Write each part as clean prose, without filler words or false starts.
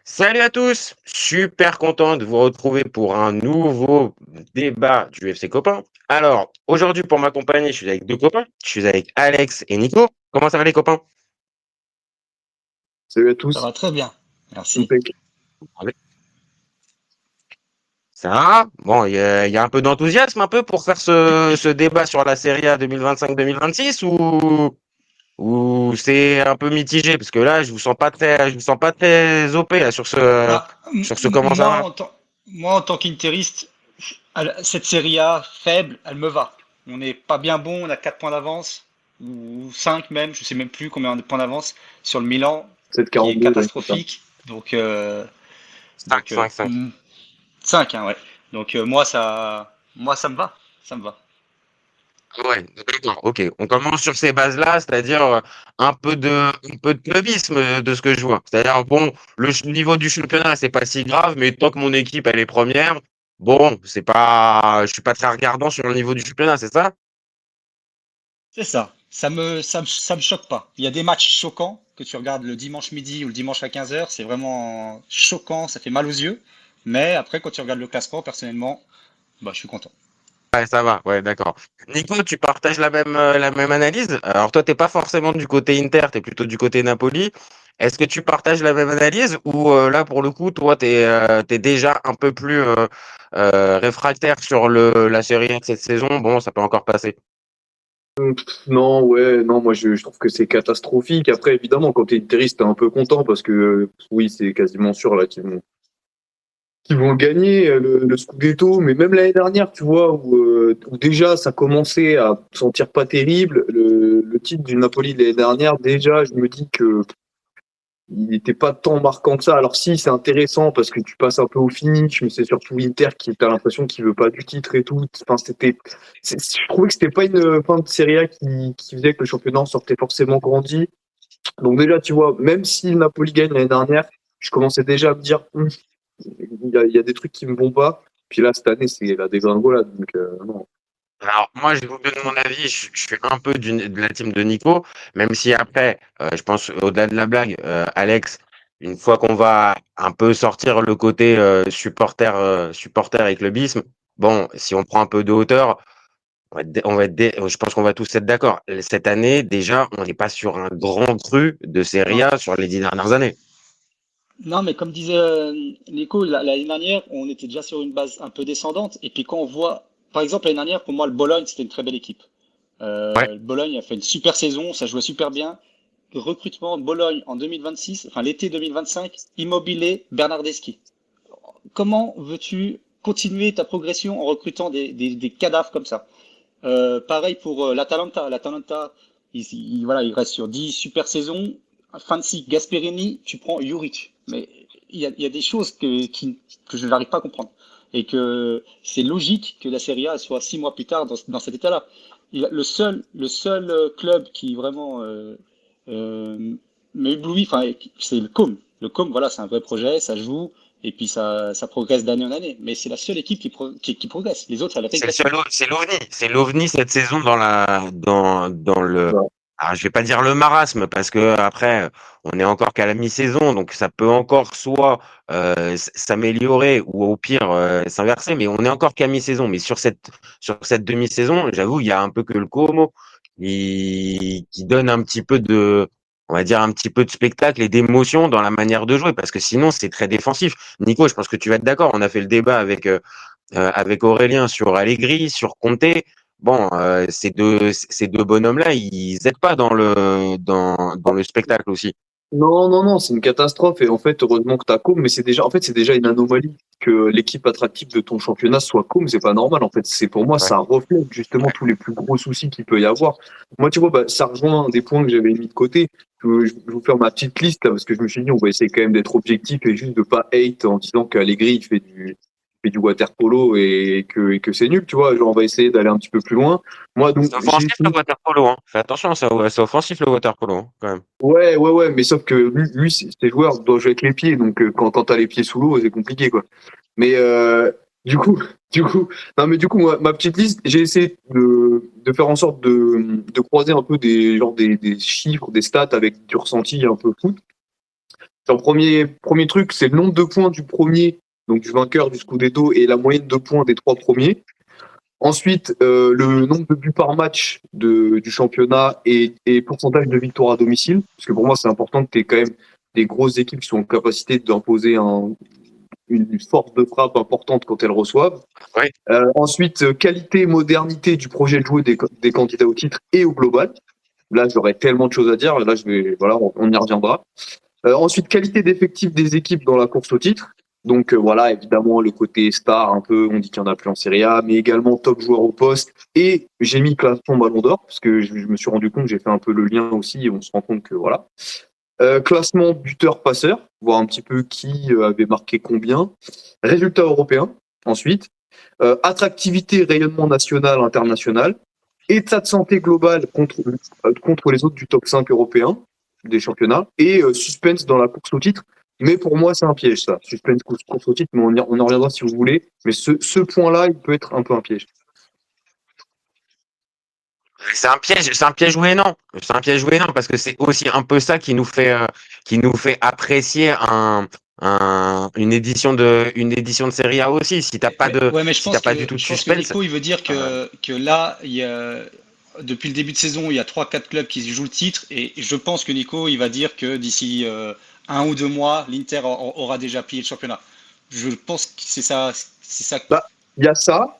Salut à tous, super content de vous retrouver pour un nouveau débat du FC Copain. Alors, aujourd'hui pour m'accompagner, je suis avec deux copains, je suis avec Alex et Nico. Comment ça va les copains? Salut à Ça tous. va très bien, merci. Impec. Allez. Ça va? Bon, il y a un peu d'enthousiasme un peu pour faire ce débat sur la Serie A 2025-2026 ou c'est un peu mitigé? Parce que là, je vous sens pas très OP là, Bah, sur ce comment ça moi, va. moi, en tant qu'interiste, cette série A faible, elle me va. On n'est pas bien bon, on a 4 points d'avance, ou 5 même, je sais même plus combien de points d'avance sur le Milan, qui est 7,42, ouais, c'est ça. catastrophique. Donc, 5, 5, 5. 5, hein, ouais. Donc, moi, ça me va, ça me va. Ouais, d'accord, ok. On commence sur ces bases-là, c'est-à-dire un peu de clubisme de ce que je vois. C'est-à-dire, bon, niveau du championnat, c'est pas si grave, mais tant que mon équipe, elle est première, bon, je suis pas très regardant sur le niveau du championnat, c'est ça? C'est ça. Ça me choque pas. Il y a des matchs choquants que tu regardes le dimanche midi ou le dimanche à 15 heures. C'est vraiment choquant, ça fait mal aux yeux. Mais après, quand tu regardes le classement, personnellement, bah, je suis content. Ouais, ça va, ouais, d'accord. Nico, tu partages la même analyse? Alors, toi, t'es pas forcément du côté Inter, t'es plutôt du côté Napoli. Est-ce que tu partages la même analyse ou là, pour le coup, toi, t'es déjà un peu plus réfractaire sur la Serie A de cette saison? Bon, ça peut encore passer. Non, ouais, non, moi je trouve que c'est catastrophique. Après, évidemment, quand t'es interiste, t'es un peu content parce que oui, c'est quasiment sûr là qu'ils vont le gagner, le Scudetto. Mais même l'année dernière, tu vois, où déjà ça commençait à sentir pas terrible, le titre du Napoli de l'année dernière, déjà, je me dis que il n'était pas tant marquant que ça. Alors si, c'est intéressant parce que tu passes un peu au finish, mais c'est surtout Inter qui t'as l'impression qu'il veut pas du titre et tout. Enfin, je trouvais que c'était pas une fin de Serie A qui faisait que le championnat en sortait forcément grandi. Donc déjà, tu vois, même si le Napoli gagne l'année dernière, je commençais déjà à me dire, il y a des trucs qui me vont pas. Puis là, cette année, c'est la dégringolade. Donc non. Alors, moi, je vais vous donner mon avis. Je suis un peu de la team de Nico, même si après, je pense, au-delà de la blague, Alex, une fois qu'on va un peu sortir le côté supporter et clubisme, bon, si on prend un peu de hauteur, je pense qu'on va tous être d'accord. Cette année, déjà, on n'est pas sur un grand cru de Serie Non. A sur les 10 dernières années. Non, mais comme disait Nico, l'année dernière, on était déjà sur une base un peu descendante. Et puis quand on voit, par exemple, l'année dernière, pour moi, le Bologne, c'était une très belle équipe. Ouais. Le Bologne a fait une super saison, ça jouait super bien. Recrutement de Bologne en 2026, enfin l'été 2025, Immobilier, Bernardeschi. Comment veux-tu continuer ta progression en recrutant des cadavres comme ça? Pareil pour l'Atalanta. L'Atalanta, voilà, il reste sur 10 super saisons. Fin de cycle, Gasperini, tu prends Juric. Mais il y a des choses que je n'arrive pas à comprendre. Et que c'est logique que la Serie A soit 6 mois plus tard dans cet état-là. Le seul club qui vraiment euh, m'éblouit, enfin, c'est le Com. Le Com, voilà, c'est un vrai projet, ça joue, et puis ça progresse d'année en année. Mais c'est la seule équipe qui progresse. Les autres, ça C'est le régresse. seul, c'est l'OVNI. C'est l'OVNI cette saison dans le, Voilà. alors je vais pas dire le marasme parce que après, on est encore qu'à la mi-saison, donc ça peut encore soit s'améliorer ou au pire s'inverser, mais on est encore qu'à mi-saison. Mais sur cette demi-saison, j'avoue, il y a un peu que le Como qui donne un petit peu on va dire un petit peu de spectacle et d'émotion dans la manière de jouer, parce que sinon c'est très défensif. Nico, je pense que tu vas être d'accord. On a fait le débat avec Aurélien sur Allegri, sur Conte. Bon, ces deux bonhommes-là, ils aident pas dans le spectacle aussi. Non, non, non, c'est une catastrophe. Et en fait, heureusement que t'as Com, mais c'est déjà une anomalie que l'équipe attractive de ton championnat soit Com. C'est pas normal. En fait, c'est pour moi, Ouais. ça reflète justement tous les plus gros soucis qu'il peut y avoir. Moi, tu vois, bah, ça rejoint un des points que j'avais mis de côté. Je vais vous faire ma petite liste là, parce que je me suis dit, on va essayer quand même d'être objectif et juste de pas hate en disant qu'Allegri il fait du water polo et que c'est nul, tu vois. Genre, on va essayer d'aller un petit peu plus loin. Moi, donc, C'est offensif le water polo, hein. Fais attention, c'est offensif le water polo, hein, quand même. ouais, ouais, ouais, mais sauf que lui ses joueurs doivent jouer avec les pieds, donc quand t'as les pieds sous l'eau, c'est compliqué, quoi. Mais du coup, du coup, non, mais du coup, moi, ma petite liste, j'ai essayé de faire en sorte de croiser un peu des chiffres, des stats avec du ressenti un peu foot. Genre, premier truc, c'est le nombre de points du premier, donc du vainqueur du Scudetto, et la moyenne de points des 3 premiers. Ensuite, le nombre de buts par match du championnat et pourcentage de victoire à domicile. Parce que pour moi, c'est important que tu aies quand même des grosses équipes qui sont en capacité d'imposer une force de frappe importante quand elles reçoivent. Ouais. Ensuite, qualité, modernité du projet de jeu des candidats au titre et au global. Là, j'aurais tellement de choses à dire. Là, voilà, on y reviendra. Ensuite, qualité d'effectif des équipes dans la course au titre. Donc voilà, évidemment, le côté star, un peu, on dit qu'il n'y en a plus en Serie A, mais également top joueur au poste. Et j'ai mis classement Ballon d'Or, parce que je me suis rendu compte, j'ai fait un peu le lien aussi, et on se rend compte que voilà. Classement buteur-passeur, voir un petit peu qui avait marqué combien. Résultats européens, ensuite. Attractivité, rayonnement national, international. État de santé global contre les autres du top 5 européen des championnats. Et suspense dans la course au titre. Mais pour moi, c'est un piège, ça. Suspense, course au titre, mais on en reviendra si vous voulez. Mais ce point-là, il peut être un peu un piège. C'est un piège oui et non. C'est un piège oui et non, parce que c'est aussi un peu ça qui nous fait apprécier une édition de Serie A aussi. Si t'as pas Mais je si t'as pense pas que du tout de suspense, Nico, il veut dire que là, depuis le début de saison, il y a 3-4 clubs qui jouent le titre, et je pense que Nico, il va dire que d'ici 1 ou 2 mois, l'Inter aura déjà plié le championnat. Je pense que c'est ça, c'est ça. Bah, il y a ça,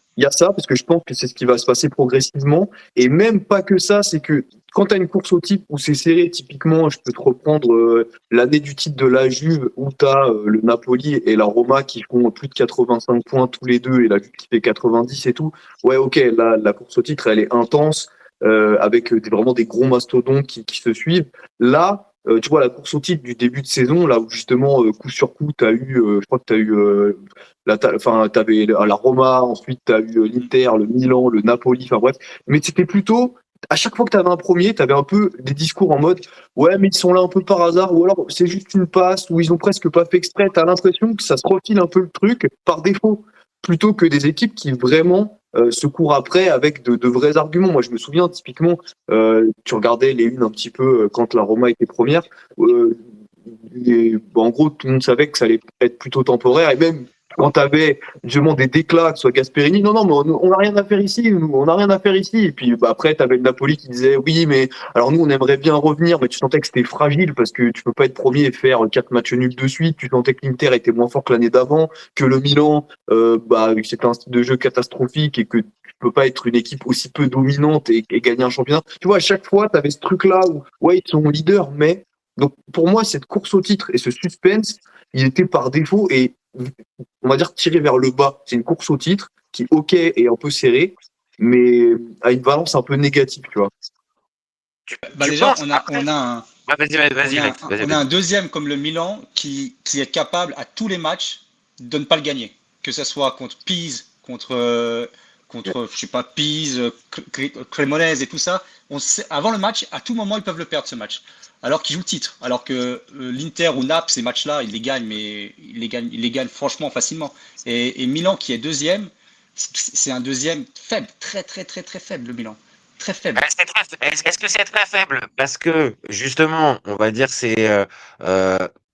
parce que je pense que c'est ce qui va se passer progressivement. Et même pas que ça, c'est que quand tu as une course au titre où c'est serré, typiquement, je peux te reprendre l'année du titre de la Juve, où tu as le Napoli et la Roma qui font plus de 85 points tous les deux, et la Juve qui fait 90 et tout. Ouais, ok, là, la course au titre, elle est intense, avec vraiment des gros mastodontes qui se suivent. Là, tu vois, la course au titre du début de saison, là où justement, coup sur coup, tu as eu, je crois que tu as eu enfin, t'avais la Roma, ensuite t'as eu l'Inter, le Milan, le Napoli, enfin bref. Mais c'était plutôt, à chaque fois que t'avais un premier, t'avais un peu des discours en mode, ouais, mais ils sont là un peu par hasard, ou alors c'est juste une passe, ou ils ont presque pas fait exprès. T'as l'impression que ça se refile un peu le truc par défaut, plutôt que des équipes qui vraiment se courent après avec de vrais arguments. Moi, je me souviens typiquement, tu regardais les unes un petit peu quand la Roma était première. En gros, tout le monde savait que ça allait être plutôt temporaire, et même quand tu avais justement des déclats, que ce soit Gasperini, non, non, mais on n'a rien à faire ici, nous, on n'a rien à faire ici. Et puis après, tu avais le Napoli qui disait, oui, mais alors nous, on aimerait bien revenir, mais tu sentais que c'était fragile parce que tu peux pas être premier et faire 4 matchs nuls de suite. Tu sentais que l'Inter était moins fort que l'année d'avant, que le Milan, vu que c'était un style de jeu catastrophique et que tu peux pas être une équipe aussi peu dominante et gagner un championnat. Tu vois, à chaque fois, tu avais ce truc-là où, ouais, ils sont leaders, mais donc pour moi, cette course au titre et ce suspense, il était par défaut et on va dire tiré vers le bas. C'est une course au titre qui, ok, est un peu serrée, mais a une balance un peu négative, tu vois. Bah tu déjà, penses après. Ah, vas-y, Lex, on a un deuxième comme le Milan qui est capable à tous les matchs de ne pas le gagner. Que ce soit contre Pise, contre je sais pas, Pise, Cremonese et tout ça. Avant le match, à tout moment, ils peuvent le perdre ce match. Alors qu'ils jouent le titre. Alors que l'Inter ou Naples, ces matchs-là, ils les gagnent, mais ils les gagnent franchement facilement. Et Milan, qui est deuxième, c'est un deuxième faible, très très très très faible, le Milan. Très faible. Est-ce que c'est très faible? Parce que justement, on va dire c'est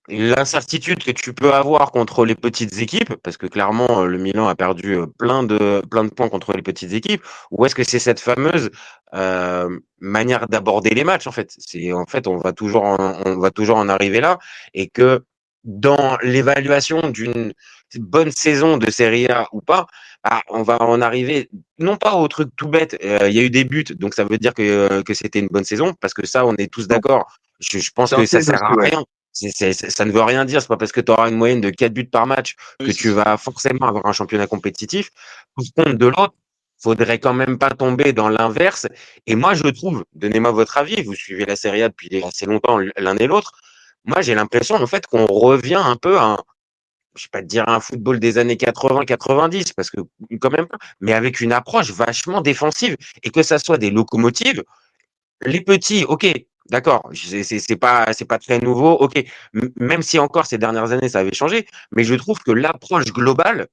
l'incertitude que tu peux avoir contre les petites équipes, parce que clairement le Milan a perdu plein de points contre les petites équipes. Ou est-ce que c'est cette fameuse manière d'aborder les matchs en fait? C'est en fait on va toujours en arriver là, et que dans l'évaluation d'une bonne saison de Serie A ou pas, on va en arriver non pas au truc tout bête. Il y a eu des buts, donc ça veut dire que c'était une bonne saison, parce que ça, on est tous Non, d'accord. Je pense c'est un que ça piège sert aussi, à ouais. rien. Ça ne veut rien dire. C'est pas parce que tu auras une moyenne de 4 buts par match que Oui, c'est tu sûr. vas forcément avoir un championnat compétitif. Par contre, de l'autre, faudrait quand même pas tomber dans l'inverse. Et moi, je trouve, donnez-moi votre avis, vous suivez la Serie A depuis assez longtemps l'un et l'autre. Moi, j'ai l'impression en fait qu'on revient un peu à je vais pas te dire un football des années 80-90, parce que quand même pas, mais avec une approche vachement défensive, et que ça soit des locomotives, les petits, ok, d'accord, c'est pas très nouveau, ok, même si encore ces dernières années ça avait changé, mais je trouve que l'approche globale,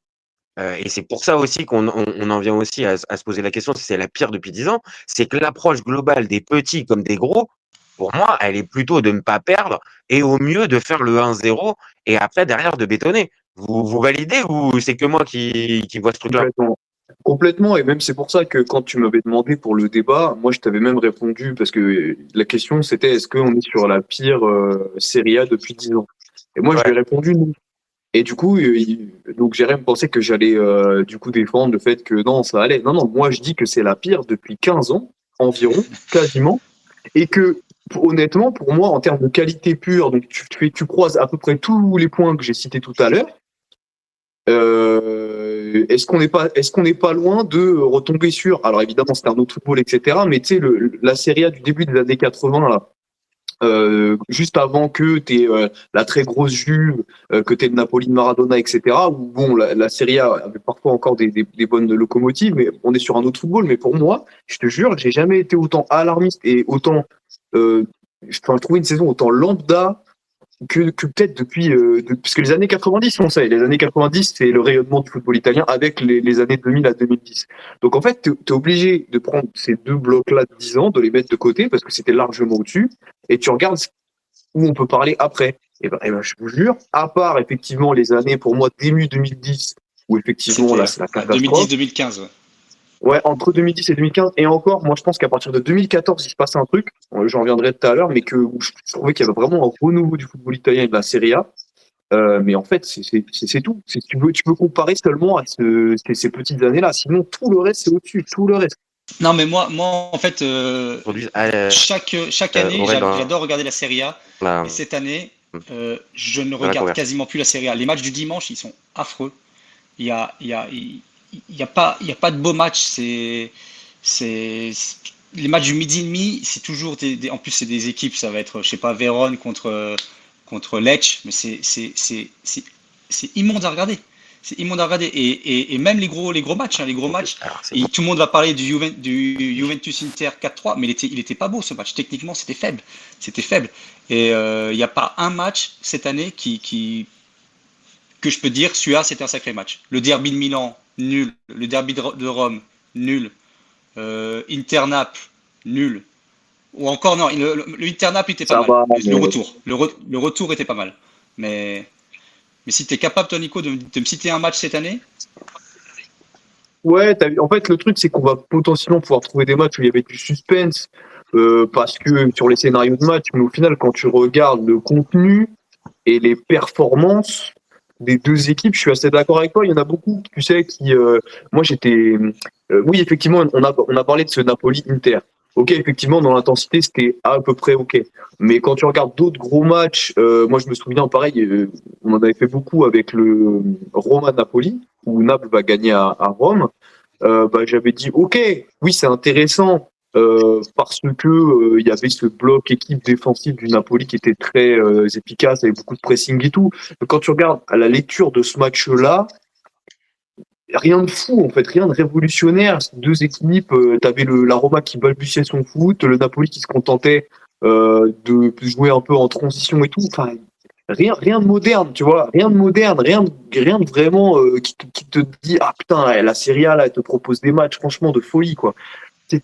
et c'est pour ça aussi qu'on en vient aussi à se poser la question si c'est la pire depuis 10 ans, c'est que l'approche globale des petits comme des gros, pour moi, elle est plutôt de ne pas perdre et au mieux de faire le 1-0 et après derrière de bétonner. Vous validez ou c'est que moi qui vois ce truc-là? Complètement. Complètement, et même c'est pour ça que quand tu m'avais demandé pour le débat, moi je t'avais même répondu, parce que la question c'était est-ce qu'on est sur la pire Serie A depuis 10 ans? Et moi je lui ai Ouais. répondu non. Et du coup, donc Jérém pensait que j'allais du coup défendre le fait que non, ça allait. Non, non, moi je dis que c'est la pire depuis 15 ans, environ, quasiment, et que honnêtement, pour moi, en termes de qualité pure, donc tu croises à peu près tous les points que j'ai cités tout à l'heure. Est-ce qu'on n'est pas loin de retomber sur, alors évidemment c'est un autre football, etc., mais tu sais, la Serie A du début des années 80, là, juste avant que tu aies la très grosse Juve, que tu aies le Napoli de Maradona, etc., où bon, la Serie A avait parfois encore des bonnes locomotives, mais on est sur un autre football. Mais pour moi, je te jure, j'ai jamais été autant alarmiste et autant, je trouvais une saison autant lambda que peut-être depuis, parce que les années 90, on sait, les années 90, c'est le rayonnement du football italien avec les années 2000 à 2010. Donc en fait, tu es obligé de prendre ces deux blocs-là de 10 ans, de les mettre de côté parce que c'était largement au-dessus, et tu regardes où on peut parler après. Et ben, je vous jure, à part effectivement les années pour moi début 2010, où effectivement là c'est la catastrophe. 2010-2015. Ouais. Ouais, entre 2010 et 2015, et encore, moi je pense qu'à partir de 2014, il se passe un truc, j'en reviendrai tout à l'heure, mais où je trouvais qu'il y avait vraiment un renouveau du football italien et de la Serie A. Mais en fait, c'est tout. Tu peux comparer seulement à ces petites années-là. Sinon, tout le reste, c'est au-dessus. Tout le reste. Non, mais moi en fait, Aujourd'hui, chaque année, Aurel, j'adore regarder la Serie A. la, Et cette année, je ne dans la regarde converse. quasiment plus la Serie A. Les matchs du dimanche, ils sont affreux. Il y a pas de beaux matchs. C'est, les matchs du midi et demi, c'est toujours en plus, c'est des équipes, ça va être, je sais pas, Vérone contre Lecce, mais c'est immonde à regarder. C'est immonde à regarder. Et même les gros matchs, hein, les gros matchs, Alors, c'est et bon. tout le monde va parler du Juventus Inter 4-3, mais il était pas beau ce match. Techniquement, c'était faible. C'était faible. Et il n'y a pas un match cette année que je peux dire, celui-là, c'était un sacré match. Le derby de Milan, nul. Le derby de Rome, nul. Inter-Naples, nul. Ou encore, non, le Inter-Naples était pas Ça mal. va, Le mais retour. Le retour était pas mal. Mais si tu es capable, toi, Nico, de me citer un match cette année, ouais, en fait, le truc, c'est qu'on va potentiellement pouvoir trouver des matchs où il y avait du suspense, parce que sur les scénarios de match, mais au final, quand tu regardes le contenu et les performances des deux équipes, je suis assez d'accord avec toi. Il y en a beaucoup, tu sais, moi, oui, effectivement, on a parlé de ce Napoli-Inter. Ok, effectivement, dans l'intensité, c'était à peu près ok. Mais quand tu regardes d'autres gros matchs, moi, je me souviens, pareil, on en avait fait beaucoup avec le Roma-Napoli, où Naples va gagner à Rome. Bah, j'avais dit ok, oui c'est intéressant, parce que il y avait ce bloc équipe défensif du Napoli qui était très efficace avec beaucoup de pressing et tout. Mais quand tu regardes à la lecture de ce match-là, rien de fou en fait, rien de révolutionnaire. Deux équipes, t'avais la Roma qui balbutiait son foot, le Napoli qui se contentait de jouer un peu en transition et tout. Enfin, rien de moderne, tu vois, rien de moderne, rien de vraiment qui te dit ah putain la Serie A là elle te propose des matchs franchement de folie quoi. C'est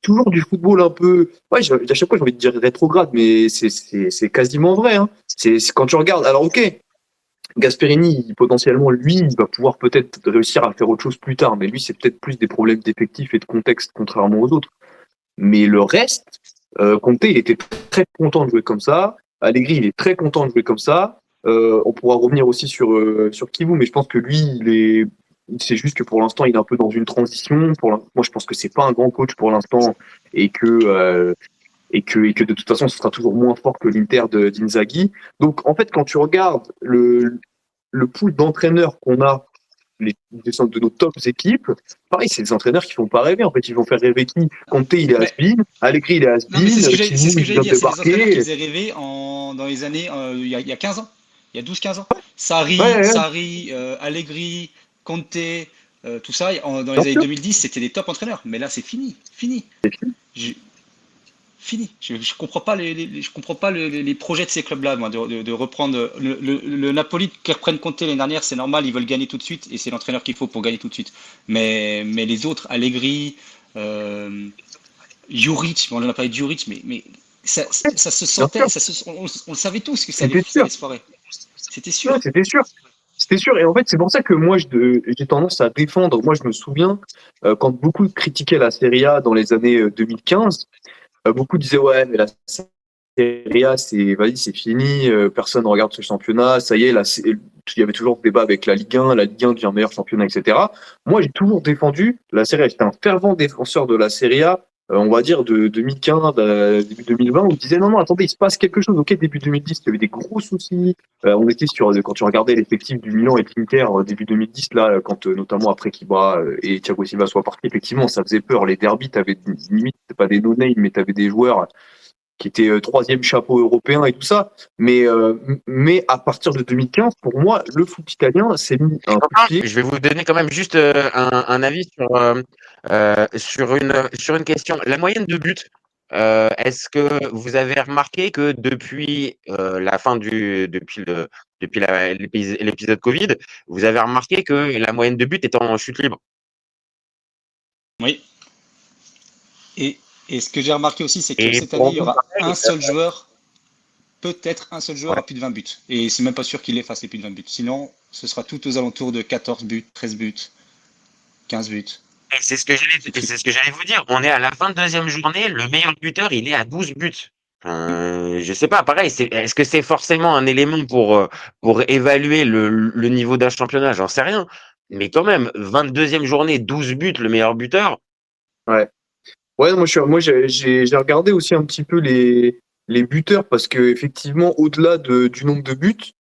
toujours du football un peu, ouais, à chaque fois j'ai envie de dire rétrograde, mais c'est quasiment vrai, hein. C'est quand tu regardes, alors ok, Gasperini potentiellement lui il va pouvoir peut-être réussir à faire autre chose plus tard, mais lui c'est peut-être plus des problèmes d'effectifs et de contexte contrairement aux autres. Mais le reste, Conte, il était très content de jouer comme ça. Allegri, il est très content de jouer comme ça. On pourra revenir aussi sur Kivu, mais je pense que lui, c'est juste que pour l'instant, il est un peu dans une transition. Moi, je pense que c'est pas un grand coach pour l'instant et que de toute façon, ce sera toujours moins fort que l'Inter d'Inzaghi. Donc, en fait, quand tu regardes le pool d'entraîneurs qu'on a, de nos top équipes, pareil, c'est des entraîneurs qui font pas rêver. En fait, ils vont faire rêver qui? Conte, il est mais, has-been. Allegri, il est non, mais c'est has-been. ce que Kivu, il j'allais vient de dire. C'est des entraîneurs qui débarquer. faisaient rêver dans les années, il y a 15 ans. Il y a 12-15 ans. Ouais, ouais, Sarri, Allegri, Conte, tout ça, dans les bien années sûr. 2010, c'était des top entraîneurs. Mais là, c'est fini. Fini. Je- Fini. Je comprends pas je comprends pas les projets de ces clubs-là, moi, de reprendre le Napoli qui reprenne Conte l'année dernière, c'est normal, ils veulent gagner tout de suite et c'est l'entraîneur qu'il faut pour gagner tout de suite. Mais les autres, Allegri, Juric, bon, on en a parlé de Juric, mais Ça se Bien sentait, sûr, on le savait tous que c'était ça sûr. allait se foirer. C'était Ouais, sûr. c'était sûr. C'était sûr. Et en fait, c'est pour ça que moi, j'ai tendance à défendre. Moi, je me souviens, quand beaucoup critiquaient la Serie A dans les années 2015, beaucoup disaient, ouais, mais la Serie A, vas-y, c'est fini, personne ne regarde ce championnat, ça y est, là, il y avait toujours le débat avec la Ligue 1 devient meilleur championnat, etc. Moi, j'ai toujours défendu la Serie A. J'étais un fervent défenseur de la Serie A, on va dire de 2015 à début 2020, où je disais, non, non, attendez, il se passe quelque chose. Ok, début 2010, il y avait des gros soucis. On était quand tu regardais l'effectif du Milan et de l'Inter début 2010, là, quand notamment après qu'Ibra et Thiago Silva soient partis, effectivement, ça faisait peur. Les derbies, t'avais limite, c'est pas des no-name, mais t'avais des joueurs qui était troisième chapeau européen et tout ça. Mais à partir de 2015, pour moi, le foot italien s'est mis Les un coup de copains, pied. je vais vous donner quand même juste un avis sur une question. La moyenne de buts, est-ce que vous avez remarqué que depuis la fin depuis l'épisode Covid, vous avez remarqué que la moyenne de buts est en chute libre? Oui. Et, et ce que j'ai remarqué aussi, c'est que Et cette année, pour il y vous, aura pareil, peut-être un seul joueur ouais. à plus de 20 buts. Et c'est même pas sûr qu'il efface les plus de 20 buts. Sinon, ce sera tout aux alentours de 14 buts, 13 buts, 15 buts. Et c'est ce que j'allais vous dire. On est à la 22e journée, le meilleur buteur, il est à 12 buts. Je sais pas, pareil, est-ce que c'est forcément un élément pour évaluer le niveau d'un championnat? J'en sais rien. Mais quand même, 22e journée, 12 buts, le meilleur buteur. Ouais. Ouais, moi, j'ai regardé aussi un petit peu les buteurs parce que effectivement, au-delà du nombre de buts,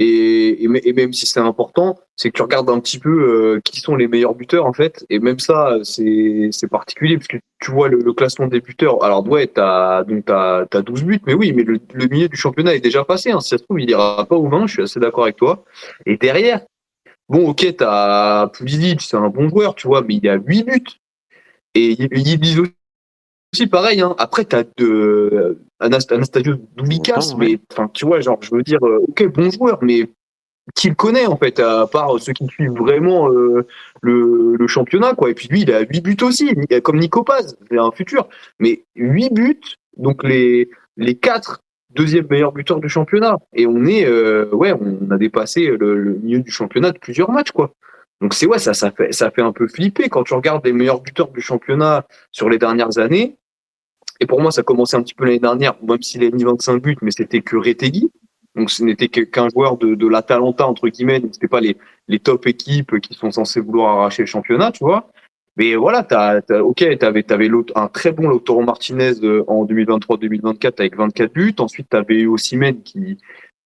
et même si c'est important, c'est que tu regardes un petit peu qui sont les meilleurs buteurs en fait. Et même ça, c'est particulier parce que tu vois le classement des buteurs. Alors ouais, t'as 12 buts, mais oui, mais le milieu du championnat est déjà passé. Hein. Si ça se trouve, il ira pas au 20. Je suis assez d'accord avec toi. Et derrière, bon, ok, t'as Pulisic, c'est un bon joueur, tu vois, mais il a 8 buts. Et il dit aussi pareil. Hein. Après, t'as Anastasio Doulikas, Longtemps, ouais. mais enfin, tu vois, genre, je veux dire, ok, bon joueur, mais qui le connaît en fait, à part ceux qui suivent vraiment le championnat, quoi. Et puis lui, il a 8 buts aussi, comme Nico Paz, c'est un futur. Mais 8 buts, donc les 4 deuxièmes meilleurs buteurs du championnat. Et ouais, on a dépassé le milieu du championnat de plusieurs matchs, quoi. Donc ouais, ça fait un peu flipper quand tu regardes les meilleurs buteurs du championnat sur les dernières années. Et pour moi, ça commençait un petit peu l'année dernière, même s'il a mis 25 buts, mais c'était que Retegui. Donc ce n'était qu'un joueur de l'Atalanta, entre guillemets. Donc c'était pas les top équipes qui sont censées vouloir arracher le championnat, tu vois. Mais voilà, ok, t'avais un très bon Lautaro Martinez en 2023-2024 avec 24 buts. Ensuite, t'avais eu Osimhen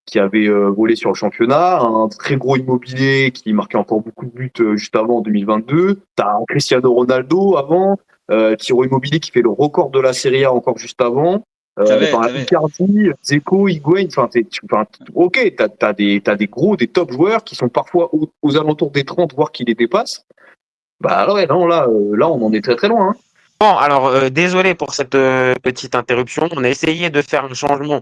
qui avait volé sur le championnat, un très gros Immobilier qui marquait encore beaucoup de buts juste avant en 2022. T'as Cristiano Ronaldo avant, Tiro Immobilier qui fait le record de la Serie A encore juste avant. T'avais. Icardi, Dzeko, Higuain, ok, des top joueurs qui sont parfois aux alentours des 30, voire qui les dépassent. Bah ouais, non, là, on en est très très loin. Hein. Bon, alors, désolé pour cette petite interruption. On a essayé de faire un changement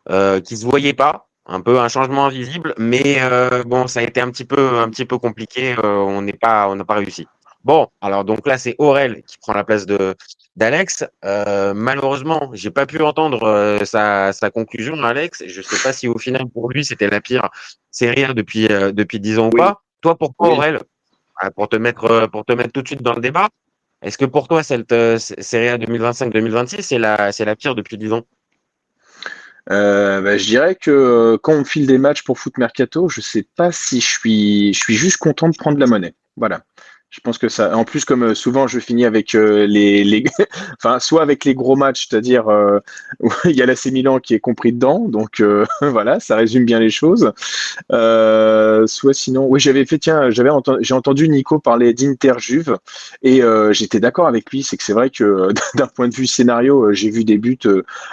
qui se voyait pas, un peu un changement invisible, mais bon, ça a été un petit peu compliqué. On n'a pas réussi. Bon, alors donc là, c'est Aurel qui prend la place de d'Alex. Malheureusement, j'ai pas pu entendre sa conclusion, Alex. Je sais pas si au final pour lui c'était la pire série A depuis 10 ans ou Oui, pas. Toi, pourquoi oui. Aurel? Pour te mettre tout de suite dans le débat. Est-ce que pour toi cette série A 2025-2026 c'est la pire depuis 10 ans? Je dirais que quand on me file des matchs pour Foot Mercato, je sais pas si je suis juste content de prendre la monnaie. Voilà. Je pense que ça. En plus, comme souvent, je finis avec enfin, soit avec les gros matchs, c'est-à-dire où il y a l'AC Milan qui est compris dedans, donc voilà, ça résume bien les choses. Soit sinon, oui, tiens, j'ai entendu Nico parler d'Inter Juve et j'étais d'accord avec lui. C'est que c'est vrai que d'un point de vue scénario, j'ai vu des buts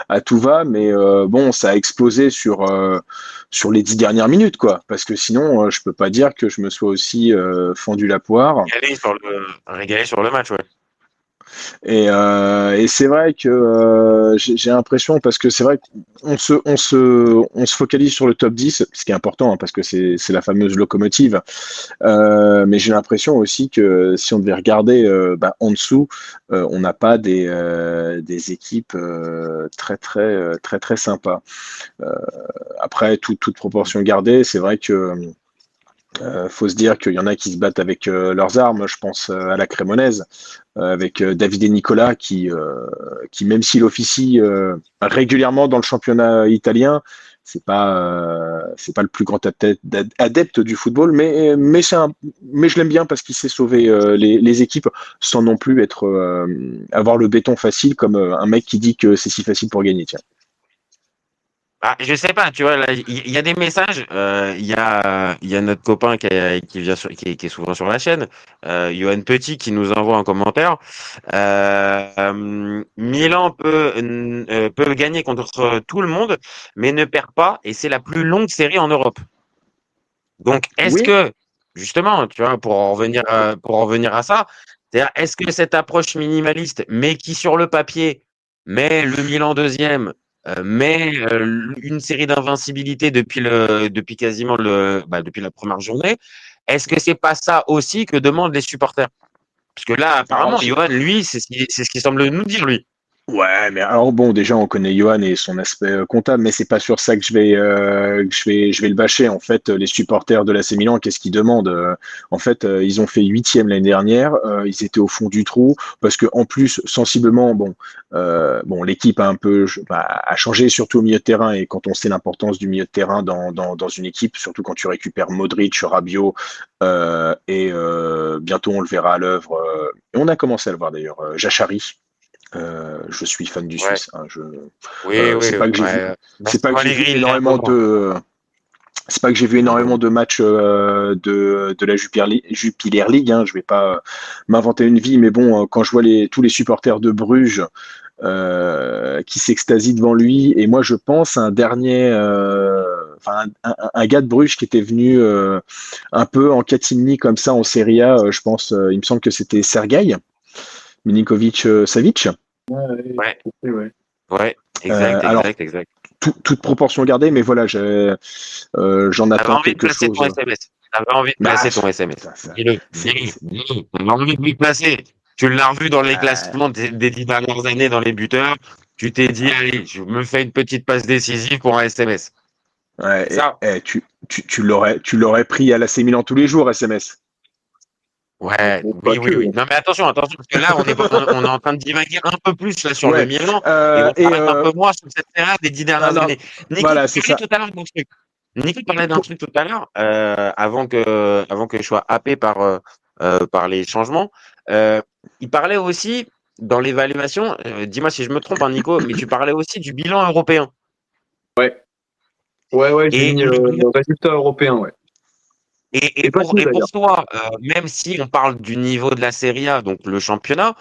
à tout va, mais bon, ça a explosé sur les 10 dernières minutes, quoi. Parce que sinon, je peux pas dire que je me sois aussi fendu la poire. Régalé sur le match, ouais. Et c'est vrai que j'ai l'impression, parce que c'est vrai qu'on se focalise sur le top 10, ce qui est important, hein, parce que c'est la fameuse locomotive. Mais j'ai l'impression aussi que si on devait regarder en dessous, on n'a pas des équipes très sympas. Après, toute proportion gardée, c'est vrai que faut se dire qu'il y en a qui se battent avec leurs armes. Je pense à la Crémonaise, avec David et Nicolas, qui même s'il officie régulièrement dans le championnat italien, c'est pas le plus grand adepte du football, mais je l'aime bien parce qu'il sait sauver les équipes sans non plus avoir le béton facile comme un mec qui dit que c'est si facile pour gagner. Tiens. Ah, je sais pas, tu vois, là, il y a des messages. Il y a notre copain qui est souvent sur la chaîne, Johan Petit, qui nous envoie un commentaire. Milan peut gagner contre tout le monde, mais ne perd pas, et c'est la plus longue série en Europe. Donc, est-ce Oui. que, justement, tu vois, pour en revenir à ça, c'est-à-dire, est-ce que cette approche minimaliste, mais qui sur le papier met le Milan deuxième, met une série d'invincibilité depuis quasiment depuis la première journée, est-ce que c'est pas ça aussi que demandent les supporters? Parce que là, apparemment, Johan, lui, c'est ce qu'il semble nous dire, lui. Ouais, mais alors bon, déjà on connaît Johan et son aspect comptable, mais c'est pas sur ça que je vais le bâcher. En fait, les supporters de l'AC Milan, qu'est-ce qu'ils demandent? En fait, ils ont fait 8e l'année dernière. Ils étaient au fond du trou parce que en plus, sensiblement, l'équipe a changé, surtout au milieu de terrain. Et quand on sait l'importance du milieu de terrain dans une équipe, surtout quand tu récupères Modric, Rabiot et bientôt on le verra à l'œuvre. Et on a commencé à le voir d'ailleurs, Jachari. Je suis fan du Ouais. Suisse. Hein, Oui, c'est pas que j'ai vu, ouais. c'est pas que j'ai vu Allegri, il est énormément important. de, c'est pas que j'ai vu énormément de matchs de la Jupiler League. Hein, je vais pas m'inventer une vie, mais bon, quand je vois tous les supporters de Bruges qui s'extasient devant lui, et moi je pense à un dernier, un gars de Bruges qui était venu un peu en catimini comme ça en Serie A. Je pense, il me semble que c'était Sergueï Milinkovic-Savic. Ouais, Ouais. ouais, exact. Alors, toute proportion gardée, mais voilà, j'en T'avais attends envie de quelque placer chose. ton SMS. T'avais envie de placer ton SMS. Putain, Dis-le. T'avais envie de lui placer. Tu l'as revu dans les classements des 10 dernières années dans les buteurs. Tu t'es dit, allez, je me fais une petite passe décisive pour un SMS. ouais, C'est ça. tu l'aurais pris à l'AC Milan tous les jours, SMS. Ouais, Bon, pas oui. que. Non, mais attention, parce que là, on est en train de divaguer un peu plus là, sur le Ouais. Milan et on s'arrête un peu moins sur cette série des 10 dernières non, années. Nico voilà, c'est parlait ça. tout à l'heure d'un truc. Nico parlait d'un truc tout à l'heure, avant que je sois happé par les changements. Il parlait aussi, dans l'évaluation, dis-moi si je me trompe, hein, Nico, mais tu parlais aussi du bilan européen. Ouais, j'ai Et mis le résultat européen, ouais. Et Pas pour, tout et d'ailleurs. pour toi, même si on parle du niveau de la Serie A, donc le championnat,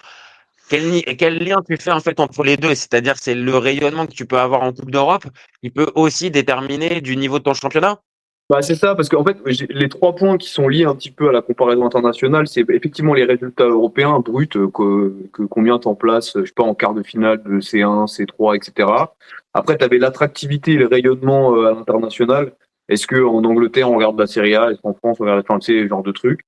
quel lien tu fais en fait entre les deux? C'est-à-dire, c'est le rayonnement que tu peux avoir en Coupe d'Europe qui peut aussi déterminer du niveau de ton championnat? Bah, c'est ça, parce qu'en fait, les 3 points qui sont liés un petit peu à la comparaison internationale, c'est effectivement les résultats européens bruts qu'on met en place, je sais pas, en quart de finale de C1, C3, etc. Après, tu avais l'attractivité et le rayonnement à l'international. Est-ce que en Angleterre, on regarde la Serie A? Est-ce qu'en France, on regarde, enfin, tu sais, ce genre de trucs.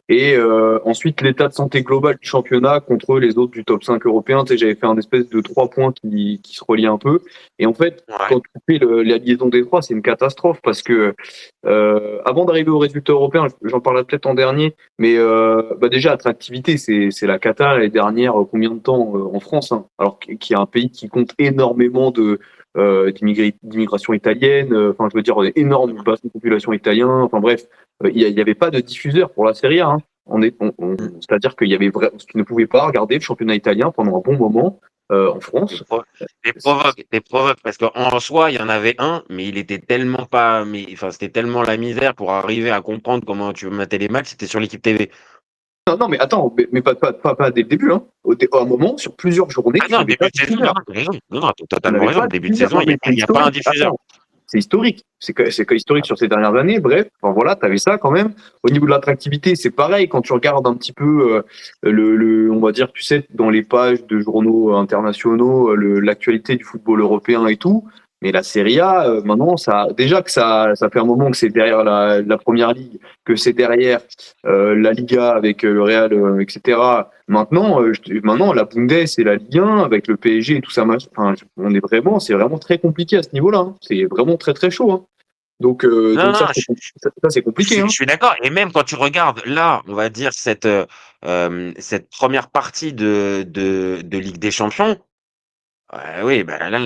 Et ensuite, l'état de santé global du championnat contre les autres du top 5 européen. Tu sais, j'avais fait un espèce de 3 points qui se relient un peu. Et en fait, Ouais. quand tu fais la liaison des trois, c'est une catastrophe parce que avant d'arriver aux résultats européens, j'en parlerai peut-être en dernier, mais déjà attractivité, c'est la cata les dernières combien de temps en France, hein, alors qu'il y a un pays qui compte énormément d'immigration italienne, enfin je veux dire énorme bassin de population italien, enfin bref, il y avait pas de diffuseur pour la Serie A. Hein. C'est-à-dire qu'il y avait tu ne pouvais pas regarder le championnat italien pendant un bon moment en France. T'es provoques, parce qu'en soi, il y en avait un, mais il était tellement pas, c'était tellement la misère pour arriver à comprendre comment tu matais les matchs, c'était sur l'équipe TV. Non, mais attends, mais pas dès le début. Hein. À un moment, sur plusieurs journées, Ah tu non, n'avais pas début de de saison, diffuseur. non, t'as raison. Non, t'as Tu totalement n'avais raison. pas de Début de diffuseur. saison, Non, il mais c'est n'y a pas un historique. diffuseur. Attends. c'est historique. C'est historique sur ces dernières années. Bref, enfin voilà, t'avais ça quand même. Au niveau de l'attractivité, c'est pareil. Quand tu regardes un petit peu on va dire, tu sais, dans les pages de journaux internationaux, l'actualité du football européen et tout. Mais la Serie A, maintenant, déjà que ça fait un moment que c'est derrière la première ligue, que c'est derrière la Liga avec le Real, etc. Maintenant, la Bundes et la Ligue 1 avec le PSG et tout ça, enfin, c'est vraiment très compliqué à ce niveau-là. Hein. C'est vraiment très très chaud. Hein. Donc, Non, non, ça c'est compliqué. je suis d'accord. Et même quand tu regardes là, on va dire cette première partie de Ligue des Champions. Oui, ben là,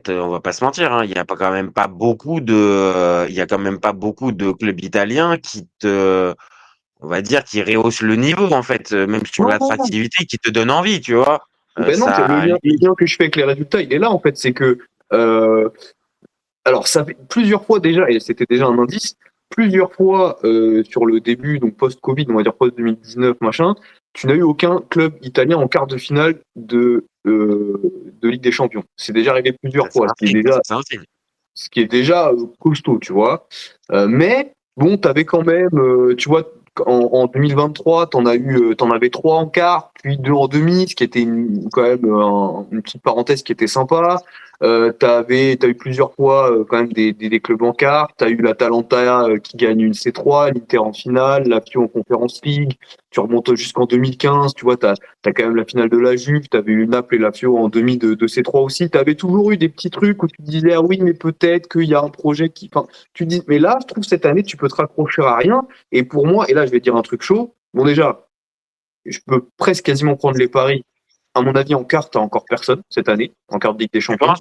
on va pas se mentir, hein. Il y a pas quand même pas beaucoup il y a quand même pas beaucoup de clubs italiens on va dire, qui rehaussent le niveau en fait, même sur Non, non, non. l'attractivité, qui te donne envie, tu vois. Ben non, c'est le lien que je fais avec les résultats, il est là en fait, c'est que euh, alors ça fait plusieurs fois déjà, et c'était déjà un indice, plusieurs fois sur le début, donc post-Covid, on va dire post-2019, machin, tu n'as eu aucun club italien en quart de finale de Ligue des Champions. C'est déjà arrivé plusieurs fois, C'est un signe. ce qui est déjà costaud, tu vois. Mais bon, t'avais quand même, tu vois, en 2023, t'en avais trois en quart, puis deux en demi, ce qui était quand même une petite parenthèse qui était sympa. T'as eu plusieurs fois quand même des clubs en quart. T'as eu l'Atalanta qui gagne une C3, l'Inter en finale, la Lazio en Conference League. Tu remontes jusqu'en 2015, tu vois, t'as quand même la finale de la Juve, t'avais eu Naples et la Lazio en demi de C3 aussi. T'avais toujours eu des petits trucs où tu te disais ah oui, mais peut-être qu'il y a un projet qui. Enfin, tu te dis, mais là, je trouve cette année, tu peux te raccrocher à rien. Et pour moi, et là, je vais dire un truc chaud. Bon, déjà, je peux presque quasiment prendre les paris. À mon avis, en quart, t'as encore personne cette année, en quart de Ligue des Tu Champions. penses?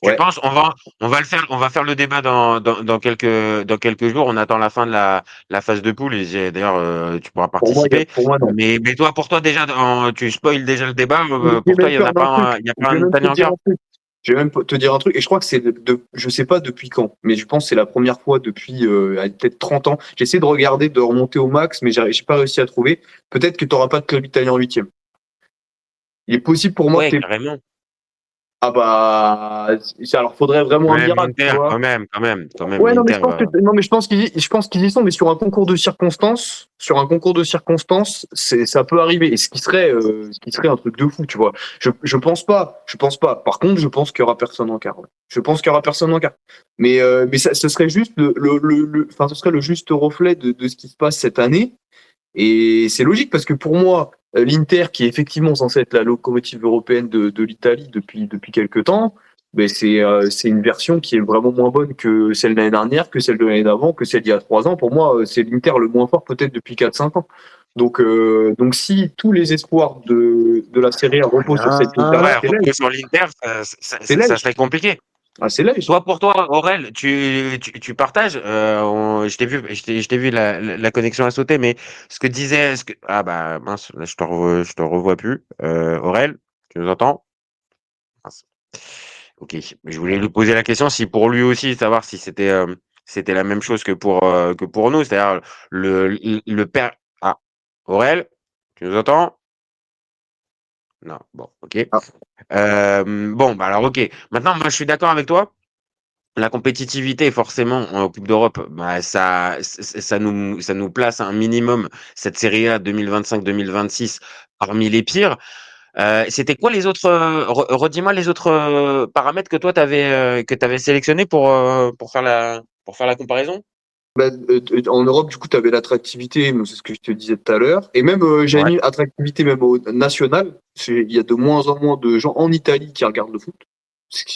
Tu Ouais. penses? On va faire le débat dans quelques jours. On attend la fin de la phase de poule. D'ailleurs, tu pourras participer. Pour moi, non. Mais toi, pour toi, déjà, tu spoil déjà le débat. Je vais Pour toi, même faire un truc. il y a Je pas vais un même te Italien dire encore? un truc. Je vais même te dire un truc, et je crois que c'est je sais pas depuis quand, mais je pense que c'est la première fois depuis peut-être 30 ans. J'essaie de regarder, de remonter au max, mais j'ai pas réussi à trouver. Peut-être que tu n'auras pas de club italien en huitième. Il est possible pour moi que Ouais, t'aies. carrément. Ah bah, alors faudrait vraiment un Même miracle, tu l'Inter, vois. quand même Ouais, non, mais l'Inter va. non, mais je pense qu'ils y sont, mais sur un concours de circonstances, ça peut arriver. Et ce qui serait un truc de fou, tu vois. Je pense pas. Par contre, je pense qu'il y aura personne en quart. Ouais. Je pense qu'il y aura personne en quart. Mais ce serait juste enfin, ce serait le juste reflet de ce qui se passe cette année. Et c'est logique parce que pour moi, l'Inter, qui est effectivement censé être la locomotive européenne de l'Italie depuis quelques temps, ben c'est une version qui est vraiment moins bonne que celle de l'année dernière, que celle de l'année d'avant, que celle d'il y a 3 ans. Pour moi, c'est l'Inter le moins fort peut-être depuis 4 5 ans. Donc si tous les espoirs de la série A reposent sur cette Ouais, Inter-là, c'est repos lège. sur l'Inter, C'est ça lège. serait compliqué. Ah, c'est lège. Toi, pour toi, Aurel, tu partages. Je t'ai vu la connexion a sauté, mais ah bah mince, là je te revois plus. Aurel, tu nous entends? Mince. Ok, je voulais lui poser la question si pour lui aussi savoir si c'était la même chose que pour nous, c'est-à-dire le père. Ah, Aurel, tu nous entends? Non, bon, ok. Ah, Bon, bah alors ok. Maintenant, moi je suis d'accord avec toi. La compétitivité, forcément, en Coupe d'Europe, bah, ça nous place un minimum, cette Série A 2025-2026, parmi les pires. C'était quoi les autres, redis-moi les autres paramètres que toi, t'avais sélectionnés pour faire la comparaison? bah, en Europe, du coup, tu avais l'attractivité, mais c'est ce que je te disais tout à l'heure. Et même, j'avais Ouais. mis attractivité même au national. Il y a de moins en moins de gens en Italie qui regardent le foot.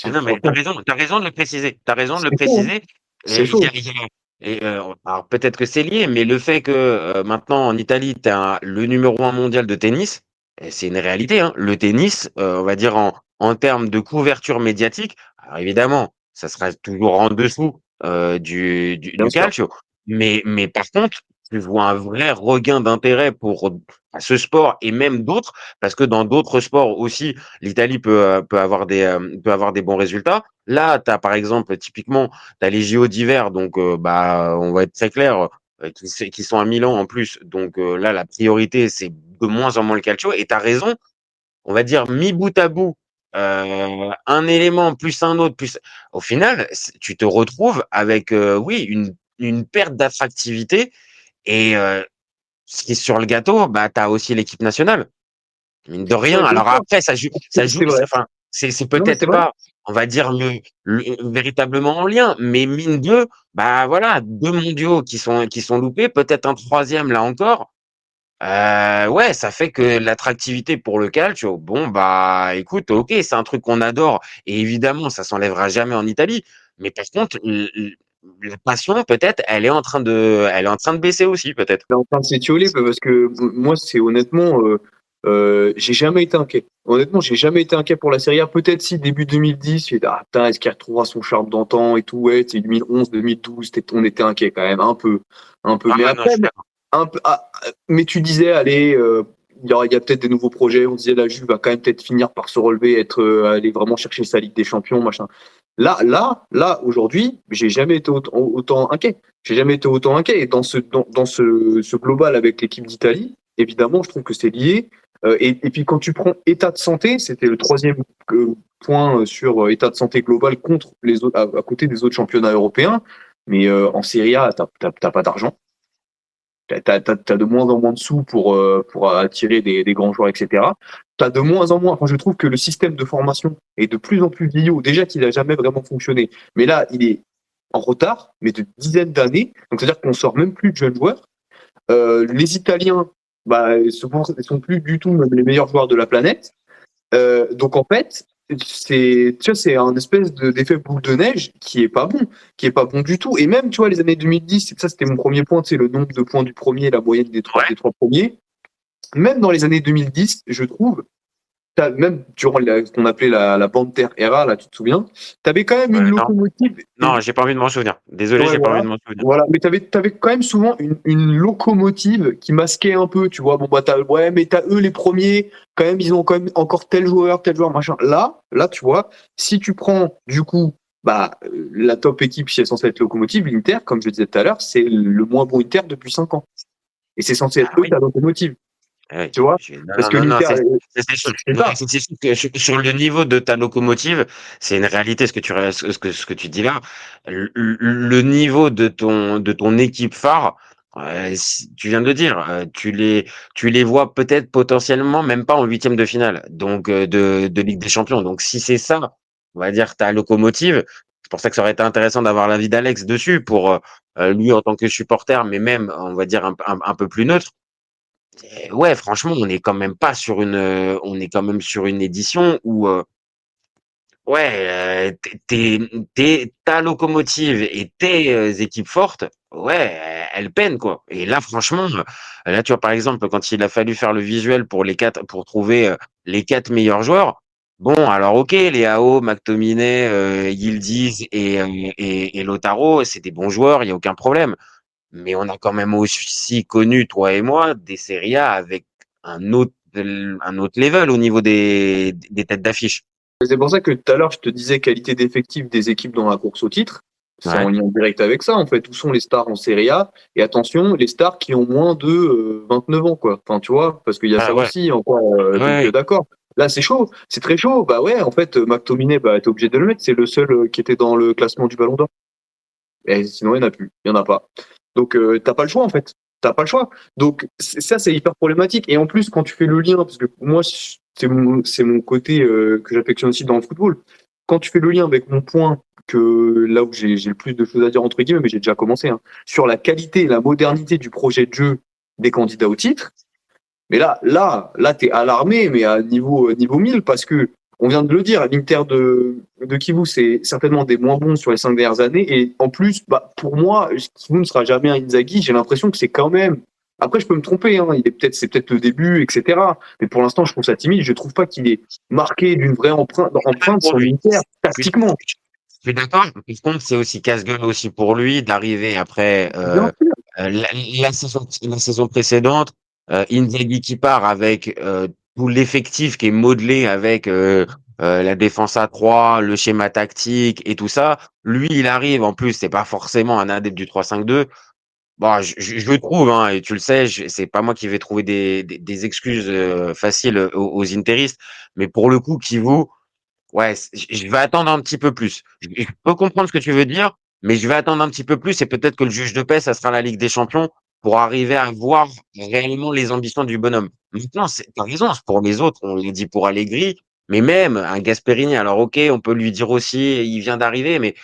Ah non, mais Franchement, t'as raison de le préciser. T'as raison de le c'est chaud, hein. préciser. C'est Et, il y chaud. a- il y a- alors peut-être que c'est lié, mais le fait que maintenant en Italie, tu as le numéro un mondial de tennis, et c'est une réalité, hein. Le tennis, on va dire en termes de couverture médiatique, alors évidemment, ça sera toujours en dessous Bien du sûr. calcio. Mais par contre, tu vois un vrai regain d'intérêt pour ce sport et même d'autres, parce que dans d'autres sports aussi, l'Italie peut avoir des bons résultats. Là, tu as par exemple, typiquement, tu as les JO d'hiver, donc bah, on va être très clair, qui sont à Milan en plus. Donc là, la priorité, c'est de moins en moins le calcio. Et tu as raison, on va dire, mis bout à bout, un élément plus un autre, plus au final, tu te retrouves avec, oui, une perte d'attractivité et ce qui est sur le gâteau, bah, tu as aussi l'équipe nationale. Mine de rien. Ouais, bien Alors sûr, après, ça joue, c'est vrai. enfin, c'est Non, mais c'est peut-être vrai. pas, on va dire, véritablement en lien, mais mine de, bah voilà, 2 mondiaux qui sont loupés, peut-être un troisième là encore. Ouais, ça fait que l'attractivité pour le calcio, bon, bah écoute, ok, c'est un truc qu'on adore, et évidemment, ça s'enlèvera jamais en Italie. Mais par contre, la passion, peut-être, elle est en train de baisser aussi, peut-être. C'est en train de s'étioler parce que moi, c'est honnêtement, j'ai jamais été inquiet. Honnêtement, j'ai jamais été inquiet pour la Serie A. Peut-être si début 2010, j'ai dit, ah putain, est-ce qu'il retrouvera son charme d'antan et tout. Ouais, c'est 2011, 2012, on était inquiet quand même, un peu. Ah Mais ouais, non, je après, suis d'accord. un peu, mais tu disais, allez, il y a peut-être des nouveaux projets. On disait la Juve va quand même peut-être finir par se relever, aller vraiment chercher sa Ligue des Champions, machin. Là, aujourd'hui, j'ai jamais été autant inquiet. J'ai jamais été autant inquiet. Et dans ce global avec l'équipe d'Italie, évidemment, je trouve que c'est lié. Et puis quand tu prends état de santé, c'était le troisième point sur état de santé global contre les autres, à côté des autres championnats européens. Mais en Serie A, t'as pas d'argent. T'as de moins en moins de sous pour attirer des grands joueurs, etc. T'as de moins en moins. Enfin, je trouve que le système de formation est de plus en plus vieillot. Déjà qu'il n'a jamais vraiment fonctionné, mais là, il est en retard, mais de dizaines d'années. Donc, c'est-à-dire qu'on sort même plus de jeunes joueurs. Les Italiens, bah, ils sont plus du tout même les meilleurs joueurs de la planète. Donc en fait, c'est un espèce d'effet boule de neige qui est pas bon du tout. Et même, tu vois, les années 2010, ça c'était mon premier point, c'est le nombre de points du premier, la moyenne des trois premiers. Même dans les années 2010, je trouve, même durant ce qu'on appelait la Banter era, là, tu te souviens, t'avais quand même une Ouais, non, locomotive. non, j'ai pas envie de m'en souvenir. Désolé, Ouais, j'ai pas envie voilà. de m'en souvenir. Voilà, mais t'avais quand même souvent une locomotive qui masquait un peu, tu vois. Bon, bah, ouais, mais t'as eux les premiers, quand même, ils ont quand même encore tel joueur, machin. Là, tu vois, si tu prends, du coup, bah, la top équipe qui est censée être locomotive, l'Inter, comme je disais tout à l'heure, c'est le moins bon Inter depuis 5 ans. Et c'est censé être Ah eux oui. ta locomotive, Oui. tu vois. Parce Non, que non, non, l'Inter, c'est sûr. c'est Non, ça. c'est sûr que sur le niveau de ta locomotive, c'est une réalité ce que tu dis là. Le niveau de ton équipe phare, tu viens de le dire, tu les vois peut-être potentiellement même pas en huitième de finale, donc de Ligue des Champions. Donc si c'est ça, on va dire ta locomotive, c'est pour ça que ça aurait été intéressant d'avoir l'avis d'Alex dessus pour lui en tant que supporter, mais même on va dire un peu plus neutre. Ouais, franchement, on est quand même sur une édition où, ouais, ta locomotive et tes équipes fortes, ouais, elles peinent, quoi. Et là, franchement, là, tu vois, par exemple, quand il a fallu faire le visuel pour trouver les 4 meilleurs joueurs, bon, alors, ok, Leao, McTominay, Yildiz et Lautaro, c'est des bons joueurs, il n'y a aucun problème. Mais on a quand même aussi connu, toi et moi, des Serie A avec un autre level au niveau des têtes d'affiche. C'est pour ça que tout à l'heure, je te disais qualité d'effectif des équipes dans la course au titre. C'est en Ouais. lien direct avec ça, en fait. Où sont les stars en Serie A? Et attention, les stars qui ont moins de 29 ans, quoi. Enfin, tu vois, parce qu'il y a Ah ça ouais. aussi, encore. Donc, Ouais. d'accord. Là, c'est chaud. C'est très chaud. Bah ouais, en fait, McTominay, bah, t'es obligé de le mettre. C'est le seul qui était dans le classement du Ballon d'Or. Et sinon, il n'y en a plus. Il n'y en a pas. Donc, t'as pas le choix, en fait. T'as pas le choix. Donc, ça, c'est hyper problématique. Et en plus, quand tu fais le lien, parce que moi, c'est mon côté que j'affectionne aussi dans le football. Quand tu fais le lien avec mon point, que là où j'ai le plus de choses à dire, entre guillemets, mais j'ai déjà commencé, hein, sur la qualité et la modernité du projet de jeu des candidats au titre, mais là, t'es alarmé, mais à niveau 1000, parce que on vient de le dire, l'Inter de Kivu, c'est certainement des moins bons sur les 5 dernières années. Et en plus, bah, pour moi, Kivu ne sera jamais un Inzaghi. J'ai l'impression que c'est quand même. Après, je peux me tromper, hein, c'est peut-être le début, etc. Mais pour l'instant, je trouve ça timide. Je trouve pas qu'il est marqué d'une vraie empreinte Pour sur lui. l'Inter, Je suis tactiquement. je suis d'accord. Par contre, c'est aussi casse-gueule aussi pour lui d'arriver après Bien sûr. la saison précédente, Inzaghi qui part avec tout l'effectif qui est modelé avec la défense à 3, le schéma tactique et tout ça. Lui, il arrive, en plus, c'est pas forcément un adepte du 3-5-2. Bon, je le trouve, hein, et tu le sais, c'est pas moi qui vais trouver des excuses faciles aux interistes, mais pour le coup, Kivu, Ouais, je vais attendre un petit peu plus. Je peux comprendre ce que tu veux dire, mais je vais attendre un petit peu plus et peut-être que le juge de paix, ça sera la Ligue des Champions pour arriver à voir réellement les ambitions du bonhomme. Maintenant, t'as raison, c'est pour les autres, on l'a dit pour Allegri, mais même un Gasperini. Alors, ok, on peut lui dire aussi, il vient d'arriver, mais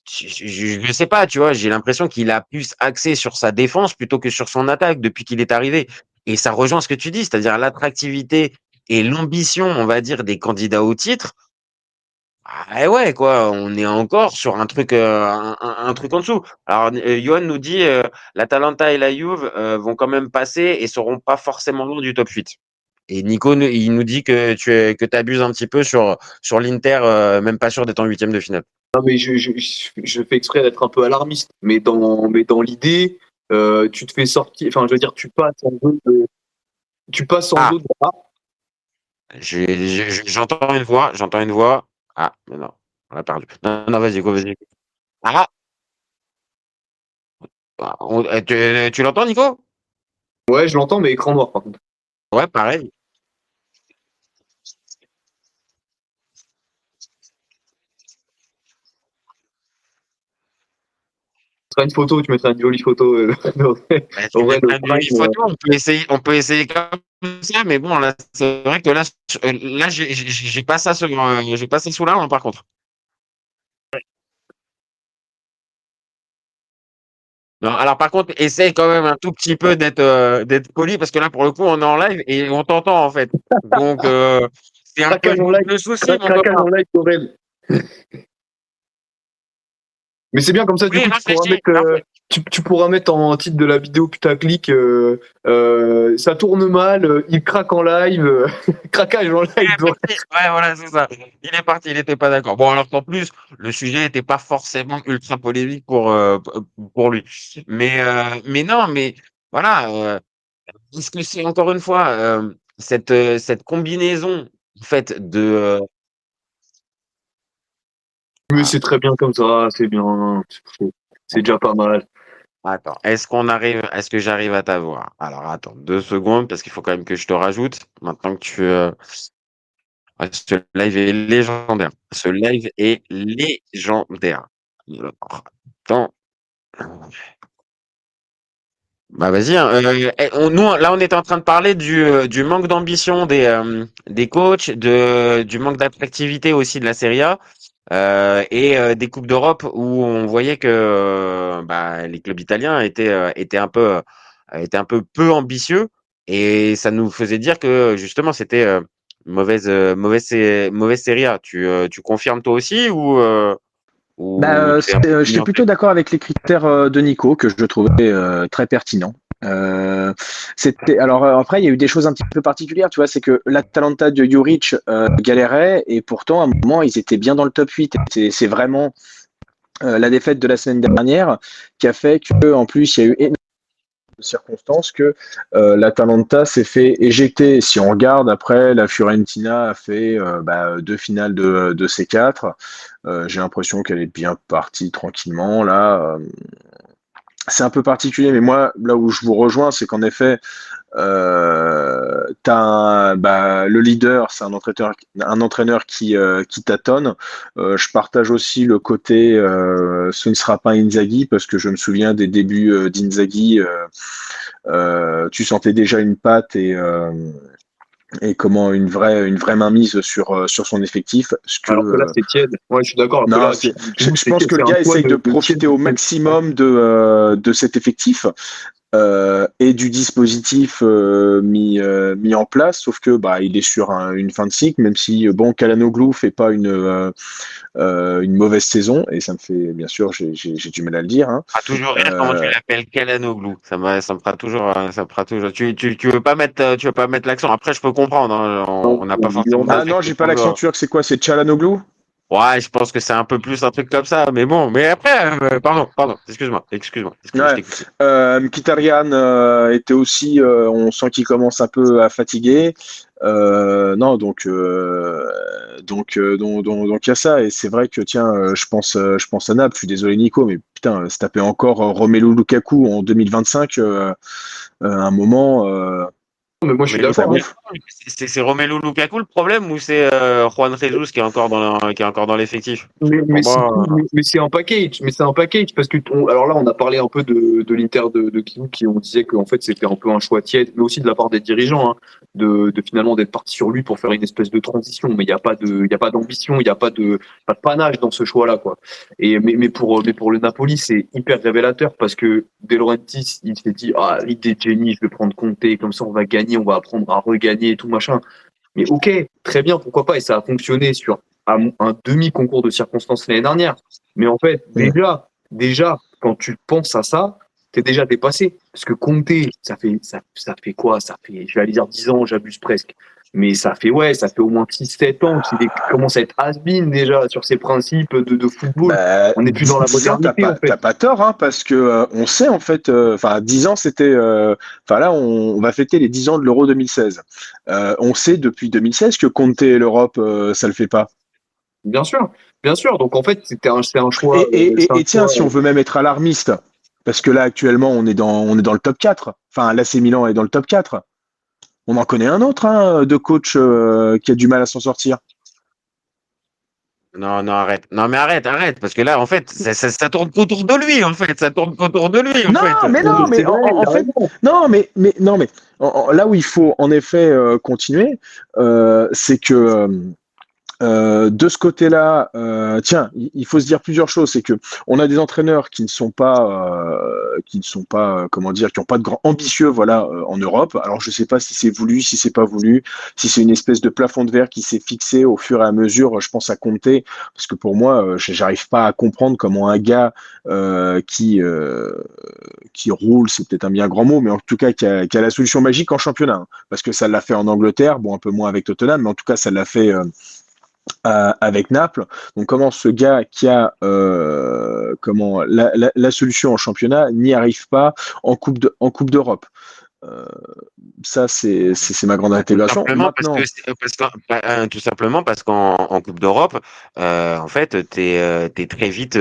je sais pas, tu vois, j'ai l'impression qu'il a plus axé sur sa défense plutôt que sur son attaque depuis qu'il est arrivé. Et ça rejoint ce que tu dis, c'est-à-dire l'attractivité et l'ambition, on va dire, des candidats au titre. Ah ouais, quoi, on est encore sur un truc, un truc en dessous. Alors, Johan nous dit, l'Atalanta et la Juve vont quand même passer et seront pas forcément loin du top 8. Et Nico, il nous dit que que t'abuses un petit peu sur l'Inter, même pas sûr d'être en huitième de finale. Non, mais je fais exprès d'être un peu alarmiste. Mais dans l'idée, tu te fais sortir. Enfin, je veux dire, tu passes en Ah, dos de bras. j'entends une voix. Ah, mais non, on l'a perdu. Non, non, vas-y, go, vas-y. Ah, tu l'entends, Nico? Ouais, je l'entends, mais écran noir, par contre. Ouais, pareil. Tu mettras une photo, tu mettras une jolie photo. Bah, tu Au vrai, mettras le une jolie prime, photo, on peut essayer comme ça, mais bon, là, c'est vrai que là, j'ai pas ça j'ai pas ça sous la main, par contre. Non, alors par contre, essaye quand même un tout petit peu d'être poli parce que là, pour le coup, on est en live et on t'entend en fait. Donc, c'est un peu craquage en live, le souci, mon craquage copain. en live, Aurel. Mais c'est bien comme ça, du Oui, coup, réfléchis. tu pourras mettre en titre de la vidéo putaclic, ça tourne mal, il craque en live, craquage en Il live. est parti. Ouais, voilà, c'est ça. Il est parti, il n'était pas d'accord. Bon, alors qu'en plus, le sujet n'était pas forcément ultra polémique pour lui. Mais non, mais voilà. Est-ce que c'est encore une fois cette combinaison en fait Mais ah, c'est très bien comme ça, c'est bien, c'est déjà pas mal. attends, est-ce que j'arrive à t'avoir? Alors attends 2 secondes parce qu'il faut quand même que je te rajoute. Maintenant que ce live est légendaire. Ce live est légendaire. Alors, attends. Bah vas-y, hein, nous là on était en train de parler du manque d'ambition des coachs, du manque d'attractivité aussi de la Serie A et des coupes d'Europe où on voyait que bah, les clubs italiens étaient un peu peu ambitieux et ça nous faisait dire que justement c'était mauvaise Serie A. Tu confirmes toi aussi ou t'es un peu plus J'étais nuancé? plutôt d'accord avec les critères de Nico que je trouvais très pertinents. Après il y a eu des choses un petit peu particulières, tu vois, c'est que l'Atalanta de Juric galérait et pourtant à un moment ils étaient bien dans le top 8. C'est vraiment la défaite de la semaine dernière qui a fait que en plus il y a eu énormément de circonstances que l'Atalanta s'est fait éjecter. Si on regarde après, la Fiorentina a fait 2 finales de ces 4. J'ai l'impression qu'elle est bien partie tranquillement là. C'est un peu particulier, mais moi, là où je vous rejoins, c'est qu'en effet, le leader, c'est un entraîneur qui tâtonne. Je partage aussi le côté, ce ne sera pas Inzaghi, parce que je me souviens des débuts d'Inzaghi, tu sentais déjà une patte et comment une vraie mainmise sur son effectif. Ce que, Alors que là, c'est tiède. Ouais, je suis d'accord. Alors que non, là, je pense que c'est le un gars poids essaye de de tiède. profiter au maximum de cet effectif et du dispositif mis en place, sauf que il est sur une fin de cycle, même si bon, Calhanoglu fait pas une mauvaise saison, et ça me fait, bien sûr, j'ai du mal à le dire, hein. Fera toujours rire comment tu Euh, l'appelles Calhanoglu. Ça me fera toujours, ça me fera toujours. Tu veux pas mettre l'accent. Après, je peux comprendre, hein. On n'a pas forcément ah besoin non, que j'ai tout pas le monde. l'accent turc, c'est quoi? C'est Calhanoglu? Ouais, je pense que c'est un peu plus un truc comme ça. Mais bon, mais après, pardon. Excuse-moi. Je Ouais. t'écoute. Mkhitaryan était aussi, on sent qu'il commence un peu à fatiguer. Non, donc il y a ça. Et c'est vrai que tiens, je pense à Naples. Je suis désolé Nico, mais putain, se taper encore Romelu Lukaku en 2025, un moment. mais moi je suis Mais d'accord. c'est Romelu Lukaku le problème ou c'est Juan Jesus qui est encore dans l'effectif? Mais Pour moi, c'est un package, parce que alors là on a parlé un peu de l'Inter de qui on disait qu'en fait c'était un peu un choix tiède, mais aussi de la part des dirigeants, hein, de finalement d'être parti sur lui pour faire une espèce de transition, mais il y a pas d'ambition, il y a pas de panache dans ce choix là quoi. Mais pour le Napoli c'est hyper révélateur parce que De Laurentiis il s'est dit l'idée de génie, je vais prendre Conte, comme ça on va gagner, on va apprendre à regagner et tout machin. Mais ok, très bien, pourquoi pas, et ça a fonctionné sur un demi-concours de circonstances l'année dernière. Mais en fait, déjà, quand tu penses à ça, t'es déjà dépassé. Parce que Conte, ça fait quoi? Ça fait, je vais aller dire 10 ans, j'abuse presque. Mais ça fait au moins 6-7 ans qu'il commence à être has-been déjà sur ses principes de football. Bah, On n'est plus dans la 10 ans, modernité, en fait. t'as pas tort, hein, parce que on sait en fait, 10 ans c'était, là on va fêter les 10 ans de l'Euro 2016. On sait depuis 2016 que Conte et l'Europe, ça le fait pas. Bien sûr. Donc en fait, c'est un choix. Et tiens, si on veut même être alarmiste, parce que là actuellement on est dans le top 4. Enfin, l'AC Milan est dans le top 4. On en connaît un autre, hein, de coach qui a du mal à s'en sortir. non, arrête. Non, mais arrête, parce que là, en fait, ça tourne qu'autour de lui, en fait. Ça tourne qu'autour de lui, en fait. Non, mais C'est vrai, en fait, non, mais là où il faut en effet continuer, c'est que de ce côté-là, tiens, il faut se dire plusieurs choses. C'est que on a des entraîneurs qui ne sont pas, comment dire, qui n'ont pas de grands ambitieux, voilà, en Europe. Alors je sais pas si c'est voulu, si c'est pas voulu, si c'est une espèce de plafond de verre qui s'est fixé au fur et à mesure. Je pense à Conte, parce que pour moi, j'arrive pas à comprendre comment un gars qui roule, c'est peut-être un bien grand mot, mais en tout cas qui a la solution magique en championnat, hein, parce que ça l'a fait en Angleterre, bon un peu moins avec Tottenham, mais en tout cas ça l'a fait. Avec Naples. Donc comment ce gars qui a la solution en championnat n'y arrive pas en Coupe d'Europe. Ça c'est ma grande interrogation. Maintenant, Tout simplement parce qu'en Coupe d'Europe, en fait, t'es très vite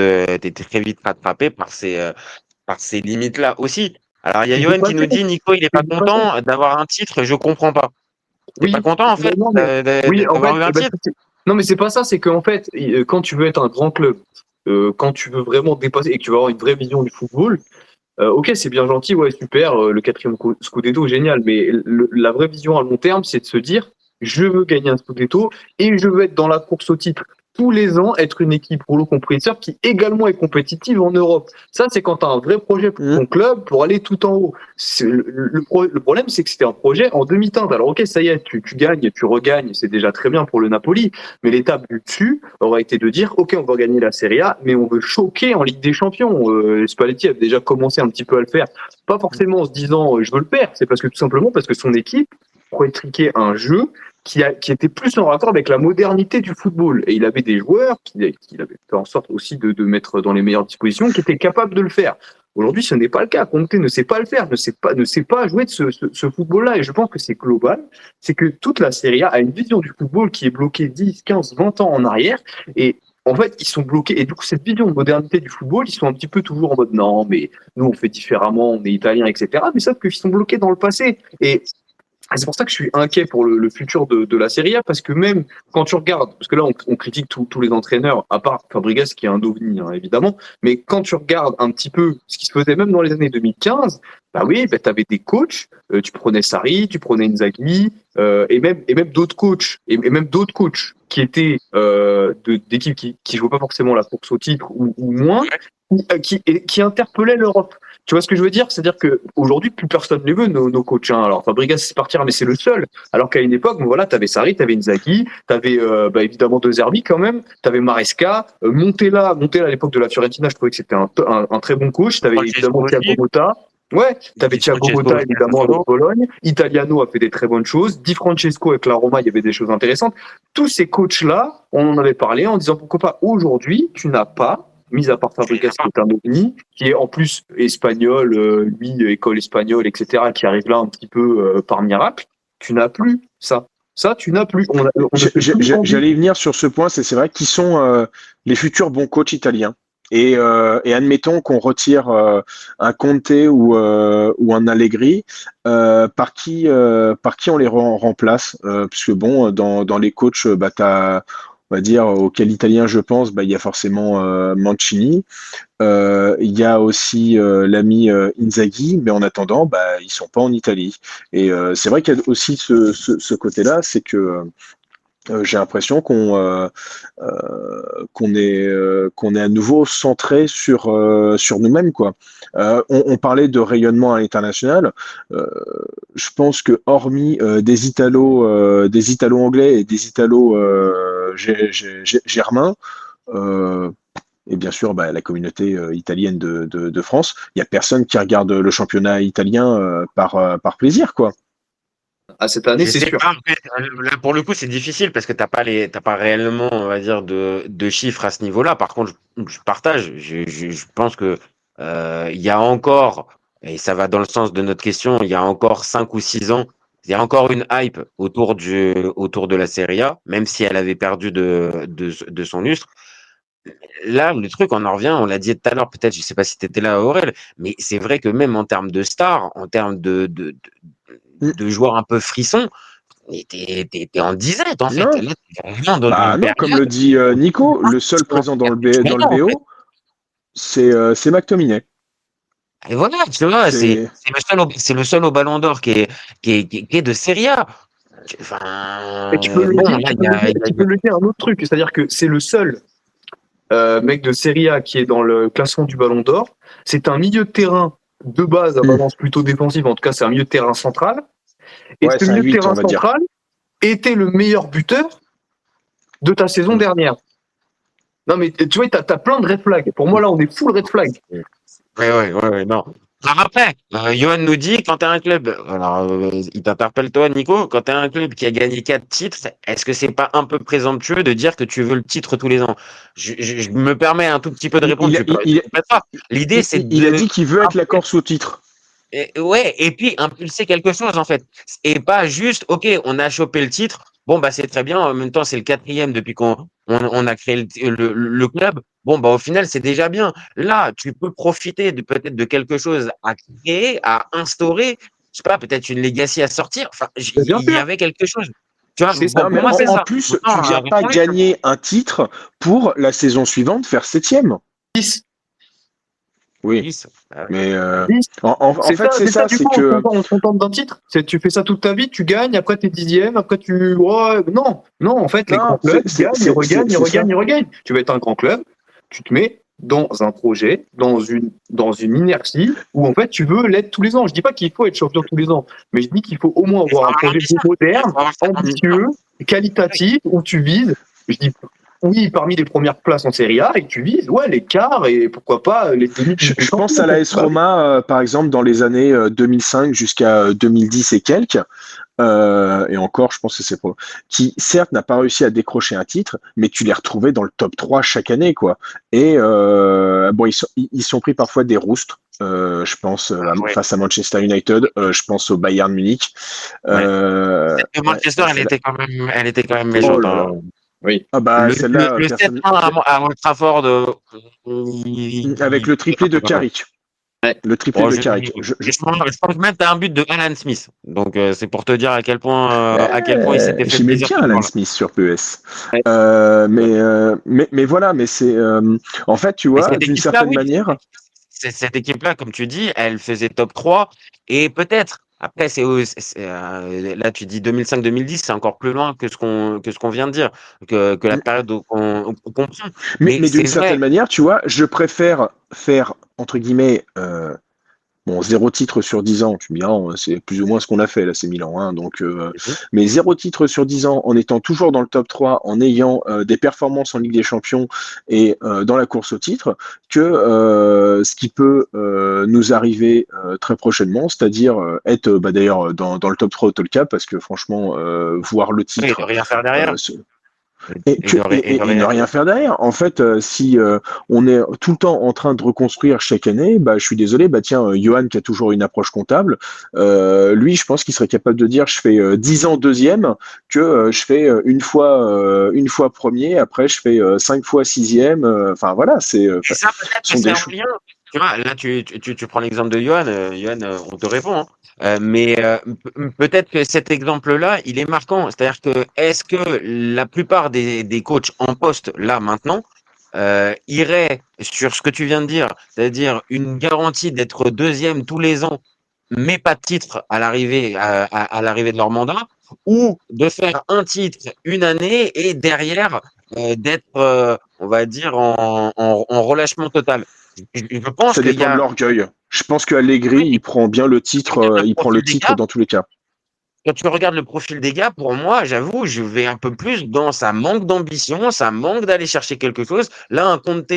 rattrapé par ces limites-là aussi. Alors il y a Johan qui nous dit Nico, il est pas content d'avoir un titre, je comprends pas. T'es pas content en fait d'avoir eu un titre? Non, mais c'est pas ça, c'est qu'en fait, quand tu veux être un grand club, quand tu veux vraiment dépasser et que tu veux avoir une vraie vision du football, ok, c'est bien gentil, ouais, super, le 4e Scudetto, génial, mais la vraie vision à long terme, c'est de se dire, je veux gagner un Scudetto et je veux être dans la course au titre. Tous les ans, être une équipe rouleau compresseur qui également est compétitive en Europe. Ça, c'est quand tu as un vrai projet pour ton club pour aller tout en haut. Le problème, c'est que c'était un projet en demi-teinte. Alors, ok, ça y est, tu gagnes, tu regagnes, c'est déjà très bien pour le Napoli, mais l'étape du dessus aurait été de dire, ok, on va gagner la Serie A, mais on veut choquer en Ligue des Champions. Spalletti a déjà commencé un petit peu à le faire. Pas forcément en se disant, je veux le faire, c'est tout simplement parce que son équipe prétriquait un jeu qui était plus en raccord avec la modernité du football. Et il avait des joueurs qu'il avait fait en sorte aussi de mettre dans les meilleures dispositions, qui étaient capables de le faire. Aujourd'hui, ce n'est pas le cas. Conte ne sait pas le faire, ne sait pas jouer de ce football-là. Et je pense que c'est global. C'est que toute la Serie A a une vision du football qui est bloquée 10, 15, 20 ans en arrière. Et en fait, ils sont bloqués. Et du coup, cette vision de modernité du football, ils sont un petit peu toujours en mode non, mais nous, on fait différemment, on est italien, etc. Mais sauf qu'ils sont bloqués dans le passé. Et c'est pour ça que je suis inquiet pour le futur de la Serie A, parce que même quand tu regardes, parce que là on critique tous les entraîneurs, à part Fabregas qui est un ovni, hein, évidemment, mais quand tu regardes un petit peu ce qui se faisait même dans les années 2015, tu avais des coachs, tu prenais Sarri, tu prenais Inzaghi, et même d'autres coachs, et même d'autres coachs qui étaient d'équipes qui jouaient pas forcément la course au titre ou moins, qui interpellaient l'Europe. Tu vois ce que je veux dire? C'est-à-dire qu'aujourd'hui, plus personne ne les veut, nos coachs. Hein. Alors, Fabregas, c'est partir, mais c'est le seul. Alors qu'à une époque, voilà, t'avais Sarri, t'avais Inzaghi, t'avais évidemment De Zerbi quand même, t'avais Maresca, Montella à l'époque de la Fiorentina, je trouvais que c'était un très bon coach. T'avais évidemment Thiago Motta. Ouais, t'avais Thiago Motta évidemment avec Bologne. Italiano a fait des très bonnes choses. Di Francesco avec la Roma, il y avait des choses intéressantes. Tous ces coachs-là, on en avait parlé en disant pourquoi pas aujourd'hui, tu n'as pas, mis à part Fabregas qui est un ovni, qui est en plus espagnol, lui, école espagnole, etc., qui arrive là un petit peu par miracle, tu n'as plus ça. Ça, tu n'as plus. J'allais y venir sur ce point, c'est vrai qui sont les futurs bons coachs italiens. Et admettons qu'on retire un Conte ou un Allegri, par qui on les remplace, puisque bon, dans les coachs, on va dire auquel italien je pense, il y a forcément Mancini. Il y a aussi l'ami Inzaghi, mais en attendant, ils sont pas en Italie. Et c'est vrai qu'il y a aussi ce côté-là, c'est que j'ai l'impression qu'on est à nouveau centré sur nous-mêmes, quoi. On parlait de rayonnement à l'international. Je pense que hormis des Italo anglais et des Italo germains, et bien sûr la communauté italienne de France, il y a personne qui regarde le championnat italien par plaisir, quoi. À cette année, Je c'est sais sûr. pas, là, pour le coup, c'est difficile parce que t'as pas réellement, on va dire, de chiffres à ce niveau-là. Par contre, je partage. Je pense que il y a encore, et ça va dans le sens de notre question, il y a encore 5 ou 6 ans, il y a encore une hype autour de la Serie A, même si elle avait perdu de son lustre. Là, le truc, on en revient, on l'a dit tout à l'heure, peut-être, je sais pas si tu étais là, Aurel, mais c'est vrai que même en termes de stars, en termes de joueurs un peu frissons, mais t'es en disette, en fait. Non, Là, t'es vraiment dans une non, comme le période. dit Nico, le seul présent dans le En fait. BO, c'est McTominay. Et voilà, tu vois, C'est c'est le seul au Ballon d'Or qui est de Serie A. Et tu peux Enfin, le bon, dire, là, tu peux le dire un autre truc, c'est-à-dire que c'est le seul mec de Serie A qui est dans le classement du Ballon d'Or. C'est un milieu de terrain de base à balance plutôt défensive, en tout cas c'est un milieu de terrain central. Et ouais, ce c'est un milieu de 8, on terrain va dire. central était le meilleur buteur de ta saison dernière. Non mais tu vois, t'as plein de red flags. Pour moi là, on est full red flag. ouais, non. Alors après, Johan nous dit, quand tu as un club, alors il t'interpelle toi, Nico, quand tu as un club qui a gagné 4 titres, est-ce que c'est pas un peu présomptueux de dire que tu veux le titre tous les ans? Je me permets un tout petit peu de répondre, tu peux pas. L'idée, c'est Il a de dit qu'il veut être la Corse au titre. ouais, et puis impulser quelque chose en fait. Et pas juste, ok, on a chopé le titre, bon bah c'est très bien, en même temps c'est le 4e depuis qu'on a créé le club, bon bah au final c'est déjà bien. Là, tu peux profiter peut-être de quelque chose à créer, à instaurer, je sais pas, peut-être une legacy à sortir, enfin Bien il y sûr. avait quelque chose. Tu vois, C'est bon, ça. Non, mais pour moi c'est en ça. plus, tu Maintenant, viens pas gagner un titre pour la saison suivante faire 7e. 10. Oui, 10, mais 10. en fait, c'est ça, Du c'est coup, que on se contente d'un titre. Tu fais ça toute ta vie, tu gagnes, après t'es 10e, après tu. Ouais, non, en fait, les grands non, clubs, ils gagnent, ils regagnent, ils c'est ça. regagnent, ils regagnent. Tu vas être un grand club, tu te mets dans un projet, dans une inertie où en fait tu veux l'être tous les ans. Je dis pas qu'il faut être champion tous les ans, mais je dis qu'il faut au moins il faut avoir un avoir projet l'ambition. Il moderne, faut avoir cette ambition. ambitieux, qualitatif, où tu vises. Je dis oui, parmi les premières places en Serie A, et tu vises les quarts et pourquoi pas les demi de Je pense à l'AS Roma, par exemple, dans les années 2005 jusqu'à 2010 et quelques, et encore, je pense que c'est pour qui, certes, n'a pas réussi à décrocher un titre, mais tu les retrouvais dans le top 3 chaque année, quoi. Et bon, ils sont pris parfois des roustes. Je pense Ouais. face à Manchester United, je pense au Bayern Munich. Ouais. Celle de Manchester, elle était quand même méchante. Hein. Oui. Ah bah celle-là, Le personne 7-1 à Old Trafford, avec le triplé de Carrick. Le triplé bon, de Carrick. je pense même que tu as un but de Alan Smith. Donc, c'est pour te dire à quel point il s'était fait J'aimais plaisir. bien Alan Smith sur PES. Ouais. Mais voilà, mais c'est en fait, tu vois, d'une certaine manière. Cette équipe-là, comme tu dis, elle faisait top 3 et peut-être. Après, là, tu dis 2005-2010, c'est encore plus loin que ce qu'on vient de dire, que la période qu'on prend. Mais Mais c'est d'une vrai. certaine manière, tu vois, je préfère faire entre guillemets bon, 0 titre sur 10 ans, tu me diras, c'est plus ou moins ce qu'on a fait, là, c'est Milan, hein, donc, mais 0 titre sur 10 ans, en étant toujours dans le top 3, en ayant des performances en Ligue des Champions et dans la course au titre, que ce qui peut nous arriver très prochainement, c'est-à-dire être d'ailleurs dans le top 3 au Tolka, parce que franchement, voir le Oui, titre, de rien faire derrière. Et ne rien faire derrière. En fait, si on est tout le temps en train de reconstruire chaque année, bah, je suis désolé, bah tiens, Johan qui a toujours une approche comptable, lui, je pense qu'il serait capable de dire, je fais 10 ans deuxième, que je fais une fois premier, après je fais 5 fois sixième. Enfin voilà, Et ça, peut-être que sont c'est des en choses. lien. Tu vois, là, tu prends l'exemple de Johan. Johan, on te répond, hein. Peut-être que cet exemple-là, il est marquant. C'est-à-dire que est-ce que la plupart des coachs en poste, là, maintenant, iraient sur ce que tu viens de dire, c'est-à-dire une garantie d'être deuxième tous les ans, mais pas de titre à l'arrivée de leur mandat, ou de faire un titre une année et derrière d'être, on va dire, en relâchement total. Je pense Ça qu'il y dépend de a, l'orgueil. Je pense qu'Allegri, oui, il prend bien le quand tu regardes titre, le il prend le profil des titre gars, dans tous les cas. quand tu regardes le profil des gars, pour moi, j'avoue, je vais un peu plus dans ça manque d'ambition, ça manque d'aller chercher quelque chose. Là, un Conte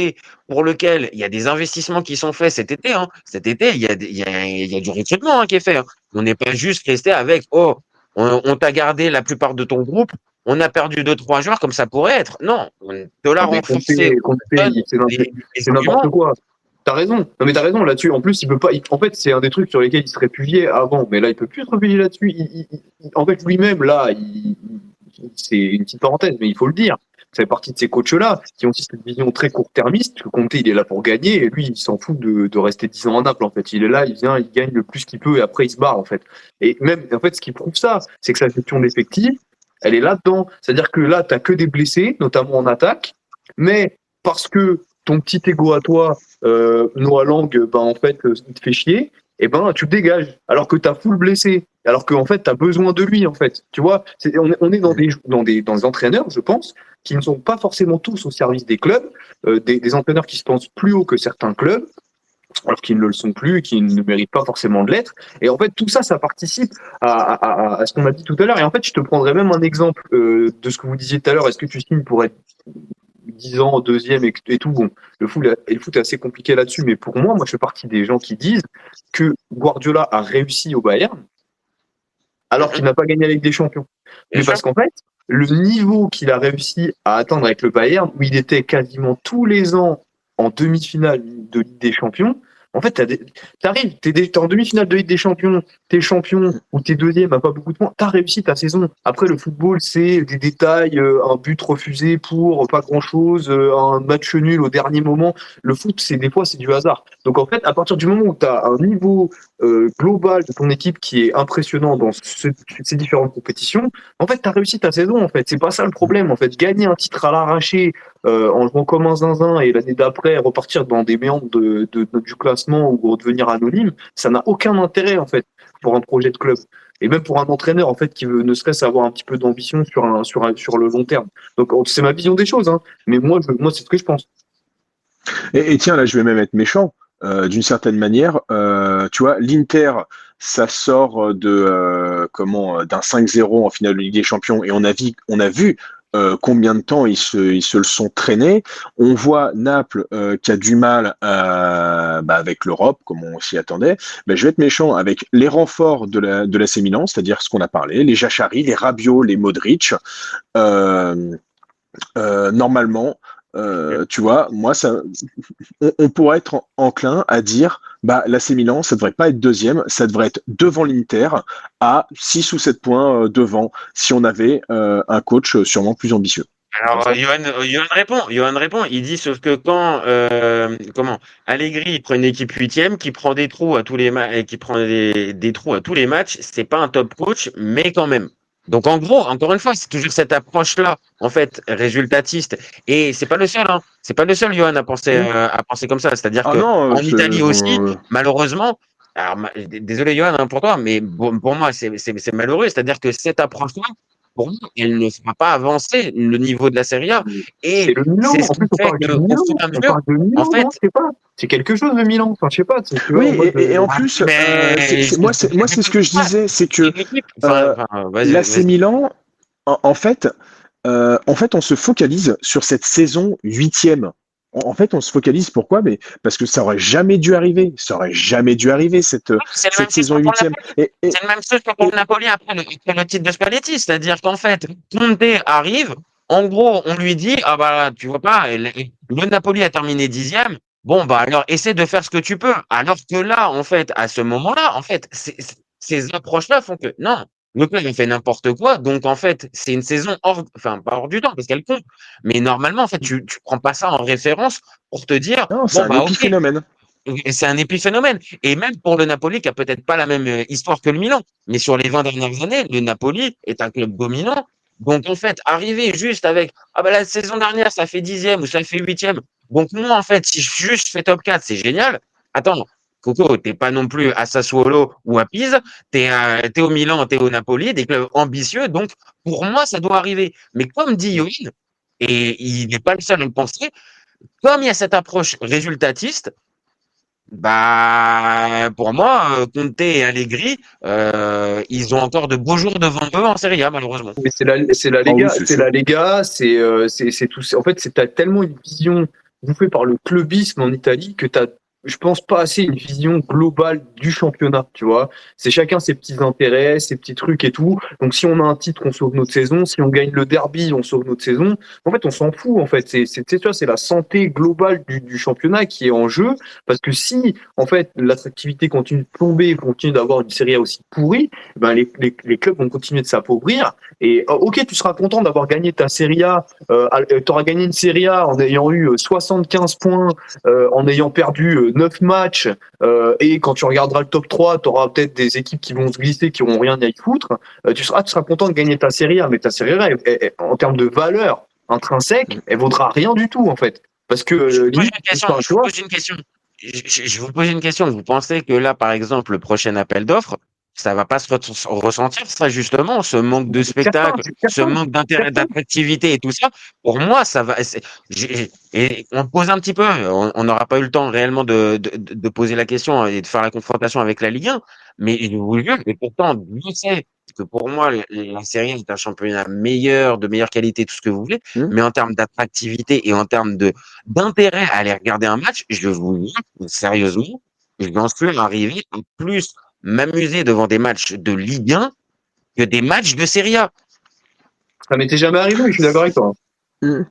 pour lequel il y a des investissements qui sont faits cet été, hein. Cet été, il y a du recrutement hein, qui est fait. Hein. On n'est pas juste resté avec, oh, on t'a gardé la plupart de ton groupe, on a perdu deux, trois joueurs comme ça pourrait être. Non, on te l'a Non, mais renforcé, on te donne des c'est n'importe arguments. quoi. T'as raison. Non, mais t'as raison là-dessus. En plus, il peut pas. En fait, c'est un des trucs sur lesquels il se réfugiait avant, mais là, il peut plus se réfugier là-dessus. En fait, lui-même, là, c'est une petite parenthèse, mais il faut le dire. Ça fait partie de ces coachs-là qui ont aussi cette vision très court-termiste. Que Conte, il est là pour gagner, et lui, il s'en fout de rester 10 ans à Naples. En fait, il est là, il vient, il gagne le plus qu'il peut, et après, il se barre. En fait. Et même, en fait, ce qui prouve ça, c'est que sa gestion d'effectifs, elle est là-dedans. C'est-à-dire que là, t'as que des blessés, notamment en attaque, mais parce que ton petit ego à toi, Noah Lang, ben en fait, il te fait chier, et ben tu le dégages. Alors que t'as full blessé, alors qu'en fait t'as besoin de lui en fait. Tu vois, on est dans des entraîneurs, je pense, qui ne sont pas forcément tous au service des clubs, des entraîneurs qui se pensent plus haut que certains clubs. Alors qu'ils ne le sont plus, qui ne méritent pas forcément de l'être. Et en fait, tout ça, ça participe à ce qu'on a dit tout à l'heure. Et en fait, je te prendrais même un exemple de ce que vous disiez tout à l'heure. Est-ce que tu signes pour être 10 ans, deuxième et tout. Bon, le foot est assez compliqué là-dessus, mais pour moi, je fais partie des gens qui disent que Guardiola a réussi au Bayern alors qu'il n'a pas gagné avec des champions. Bien Mais sûr. parce qu'en fait, le niveau qu'il a réussi à atteindre avec le Bayern, où il était quasiment tous les ans en demi-finale de Ligue des Champions, en fait, t'arrives, t'es en demi-finale de Ligue des Champions, t'es champion ou t'es deuxième à pas beaucoup de points, t'as réussi ta saison. Après, le football, c'est des détails, un but refusé pour pas grand-chose, un match nul au dernier moment. Le foot, des fois, c'est du hasard. Donc en fait, à partir du moment où t'as un niveau global de ton équipe qui est impressionnant dans ces différentes compétitions, en fait, t'as réussi ta saison. En fait, c'est pas ça le problème. En fait, gagner un titre à l'arraché en jouant comme un zinzin et l'année d'après repartir dans des méandres du classement ou redevenir anonyme, ça n'a aucun intérêt en fait pour un projet de club. Et même pour un entraîneur en fait qui veut ne serait-ce avoir un petit peu d'ambition sur le long terme. Donc c'est ma vision des choses, hein. Mais moi c'est ce que je pense. Et tiens, là, je vais même être méchant. D'une certaine manière, tu vois, l'Inter, ça sort d'un 5-0 en finale de Ligue des Champions et on a vu combien de temps ils se le sont traînés. On voit Naples qui a du mal avec l'Europe, comme on s'y attendait. Je vais être méchant avec les renforts de l'AC Milan, c'est-à-dire ce qu'on a parlé, les Jachari, les Rabiot, les Modric. Normalement, tu vois, moi, on pourrait être enclin à dire, l'AC Milan, ça devrait pas être deuxième, ça devrait être devant l'Inter, à 6 ou 7 points devant, si on avait un coach sûrement plus ambitieux. Alors, Johan répond, il dit, sauf que quand, Allegri, il prend une équipe huitième, qui prend des trous à tous les matchs, qui prend des trous à tous les matchs, c'est pas un top coach, mais quand même. Donc, en gros, encore une fois, c'est toujours cette approche-là, en fait, résultatiste. Et c'est pas le seul, hein. C'est pas le seul, Johan, à penser comme ça. C'est-à-dire Ah que, non, en Italie aussi, malheureusement, alors, désolé, Johan, hein, pour toi, mais pour moi, c'est malheureux. C'est-à-dire que cette approche-là, pour moi, elle ne fera pas avancer le niveau de la Serie A. C'est Et le Milan, c'est ce en qui plus on fait parle du qu'au Milan, fur et à on mesure, parle de en Milan, fait, non, je sais pas. C'est quelque chose de Milan, enfin je sais pas, tu vois, oui, en mode, et en plus, moi, c'est ce que je disais, c'est que l'AC Milan, en fait, on se focalise sur cette saison huitième. En fait, on se focalise pourquoi? Mais parce que ça aurait jamais dû arriver. Ça aurait jamais dû arriver cette c'est le même saison système pour huitième. Napoli. C'est le même chose que pour Napoli après le titre de Spalletti. C'est-à-dire qu'en fait, Conte arrive en gros, on lui dit, ah bah, tu vois pas, le Napoli a terminé 10e. Bon, bah, alors, essaie de faire ce que tu peux. Alors que là, en fait, à ce moment-là, en fait, ces approches-là font que, non, le club, il fait n'importe quoi. Donc, en fait, c'est une saison enfin, pas hors du temps, parce qu'elle compte. Mais normalement, en fait, tu prends pas ça en référence pour te dire, Non, c'est bon, un bah, ok, épiphénomène. c'est un épiphénomène. Et même pour le Napoli, qui a peut-être pas la même histoire que le Milan, mais sur les 20 dernières années, le Napoli est un club dominant. Donc, en fait, arriver juste avec, ah ben la saison dernière, ça fait 10e ou ça fait 8e. Donc, moi, en fait, si je juste fais top 4, c'est génial. Attends, Coco, t'es pas non plus à Sassuolo ou à Pise, t'es au Milan, t'es au Napoli, des clubs ambitieux. Donc, pour moi, ça doit arriver. Mais comme dit Yoann, et il n'est pas le seul à le penser, comme il y a cette approche résultatiste, bah, pour moi, Conte et Allegri, ils ont encore de beaux jours devant eux en Serie A, malheureusement. Mais c'est la Ah oui, Lega, c'est c'est sûr. la Lega, c'est tout. En fait, t'as tellement une vision bouffée par le clubisme en Italie que t'as, je pense, pas assez une vision globale du championnat, tu vois. C'est chacun ses petits intérêts, ses petits trucs et tout. Donc, si on a un titre, on sauve notre saison. Si on gagne le derby, on sauve notre saison. En fait, on s'en fout, en fait. Tu vois, c'est la santé globale du championnat qui est en jeu. Parce que si, en fait, l'attractivité continue de plomber, continue d'avoir une série A aussi pourrie, ben les clubs vont continuer de s'appauvrir. Et ok, tu seras content d'avoir gagné ta Serie A. Tu auras gagné une Serie A en ayant eu 75 points, en ayant perdu 9 matchs. Et quand tu regarderas le top 3, tu auras peut-être des équipes qui vont se glisser, qui n'auront rien à y foutre. Tu seras content de gagner ta Serie A. Mais ta Série A, en termes de valeur intrinsèque, elle vaudra rien du tout, en fait. Parce que Je vous pose limite, une question. enfin, Je tu vous vois, pose une question. Je vous pose une question. Vous pensez que là, par exemple, le prochain appel d'offres, ça va pas se ressentir, ça, justement, ce manque de spectacle, c'est ce certain, manque d'intérêt, certain. d'attractivité et tout ça? Pour moi, ça va. Et on pose un petit peu. On n'aura pas eu le temps réellement de poser la question et de faire la confrontation avec la Ligue 1. Mais je vous le jure, et pourtant, Dieu sait que pour moi, la Série A est un championnat meilleur, de meilleure qualité, tout ce que vous voulez. Hmm. Mais en termes d'attractivité et en termes d'intérêt à aller regarder un match, je vous dis sérieusement, je n'en suis arrivé à plus m'amuser devant des matchs de Ligue 1 que des matchs de Serie A. Ça m'était jamais arrivé, je suis d'accord avec toi. Hmm.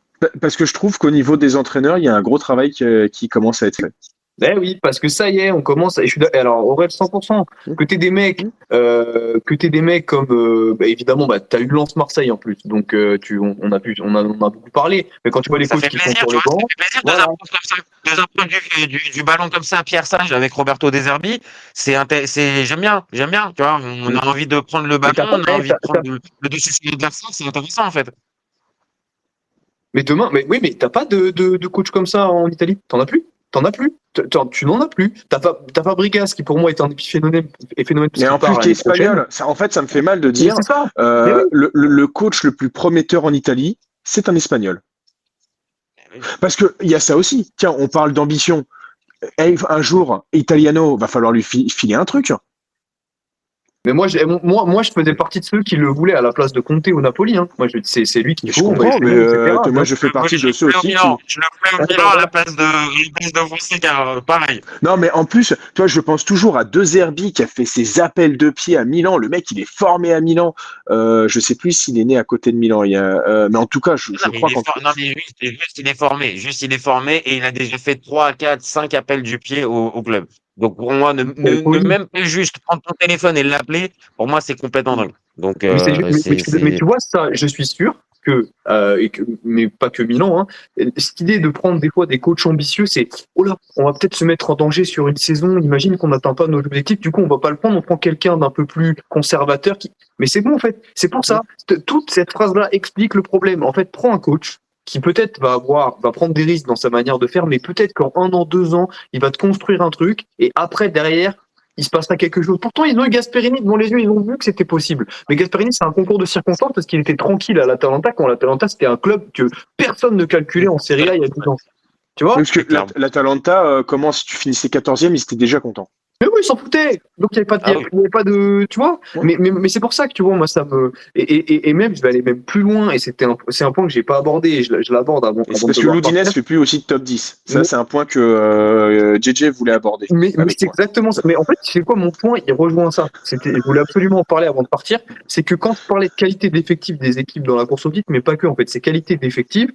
Parce que je trouve qu'au niveau des entraîneurs, il y a un gros travail qui commence à être fait. Ben oui, parce que ça y est, on commence. Et je suis alors, au rêve 100%. Que t'aies des mecs, comme, évidemment, t'as eu Lens-Marseille en plus. Donc, on a beaucoup parlé. Mais quand tu vois les Ça coachs fait qui sont plaisir, sur tu le vois, ça banc, fait plaisir voilà. deux approches du ballon comme ça, Pierre Sage avec Roberto De Zerbi. J'aime bien, tu vois. On a envie de prendre le Mais ballon, t'as pas, on a envie de prendre le dessus sur l'adversaire, c'est intéressant en fait. mais demain, mais oui, mais t'as pas de coach comme ça en Italie. T'en as plus. T'en as plus. Tu n'en as plus. T'as Fabregas qui pour moi est un phénomène parce Mais qu'il en plus, part qui est l'année prochaine. espagnol, ça, en fait, ça me fait mal de Mais dire c'est ça. Mais oui. le coach le plus prometteur en Italie, c'est un espagnol. Parce qu'il y a ça aussi. Tiens, on parle d'ambition. Un jour, Italiano, va falloir lui filer un truc. Mais moi, je faisais partie de ceux qui le voulaient à la place de Conte au Napoli. Hein. Moi, c'est lui qu'il Mais je faut, on va comprends, mais essayer, etc. moi, je fais partie de ceux aussi qui. Je le voulais au Milan à la place de Fonseca, pareil. Non, mais en plus, toi, je pense toujours à De Zerbi qui a fait ses appels de pied à Milan. Le mec, il est formé à Milan. Je sais plus s'il est né à côté de Milan. Mais en tout cas, je crois qu'en Non, mais juste, il est formé. Juste, il est formé et il a déjà fait 3, 4, 5 appels du pied au club. Donc, pour moi, ne même pas juste prendre ton téléphone et l'appeler, pour moi, c'est complètement dingue. Donc, Mais tu vois, ça, je suis sûr mais pas que Milan, hein, cette idée de prendre des fois des coachs ambitieux, c'est oh là, on va peut-être se mettre en danger sur une saison. Imagine qu'on n'atteint pas nos objectifs, du coup, on va pas le prendre, on prend quelqu'un d'un peu plus conservateur. Mais c'est bon, en fait, c'est pour ça. Toute cette phrase-là explique le problème. En fait, prends un coach qui peut-être va prendre des risques dans sa manière de faire, mais peut-être qu'en 1 an, 2 ans, il va te construire un truc, et après, derrière, il se passera quelque chose. Pourtant, ils ont eu Gasperini devant les yeux, ils ont vu que c'était possible. Mais Gasperini, c'est un concours de circonstances parce qu'il était tranquille à l'Atalanta quand l'Atalanta, c'était un club que personne ne calculait en Serie A il y a 10 ans. Tu vois? parce que l'Atalanta, comment si tu finissais 14e, ils étaient déjà contents. Mais oui, ils s'en foutaient. Donc il n'y avait pas de, Ah oui. il y avait pas de, tu vois. Ouais. Mais c'est pour ça que tu vois, moi ça me et même je vais aller même plus loin et c'est un point que j'ai pas abordé. Et je l'aborde avant, Et c'est avant de parce que devoir l'Udinese partir. fait plus aussi de top 10. Ça, Mais, c'est un point que JJ voulait aborder mais avec c'est moi. exactement ça. Mais en fait, c'est quoi mon point? Il rejoint ça. Je voulais absolument en parler avant de partir. C'est que quand je parlais de qualité d'effectifs des équipes dans la course au titre, mais pas que en fait, c'est qualité d'effectifs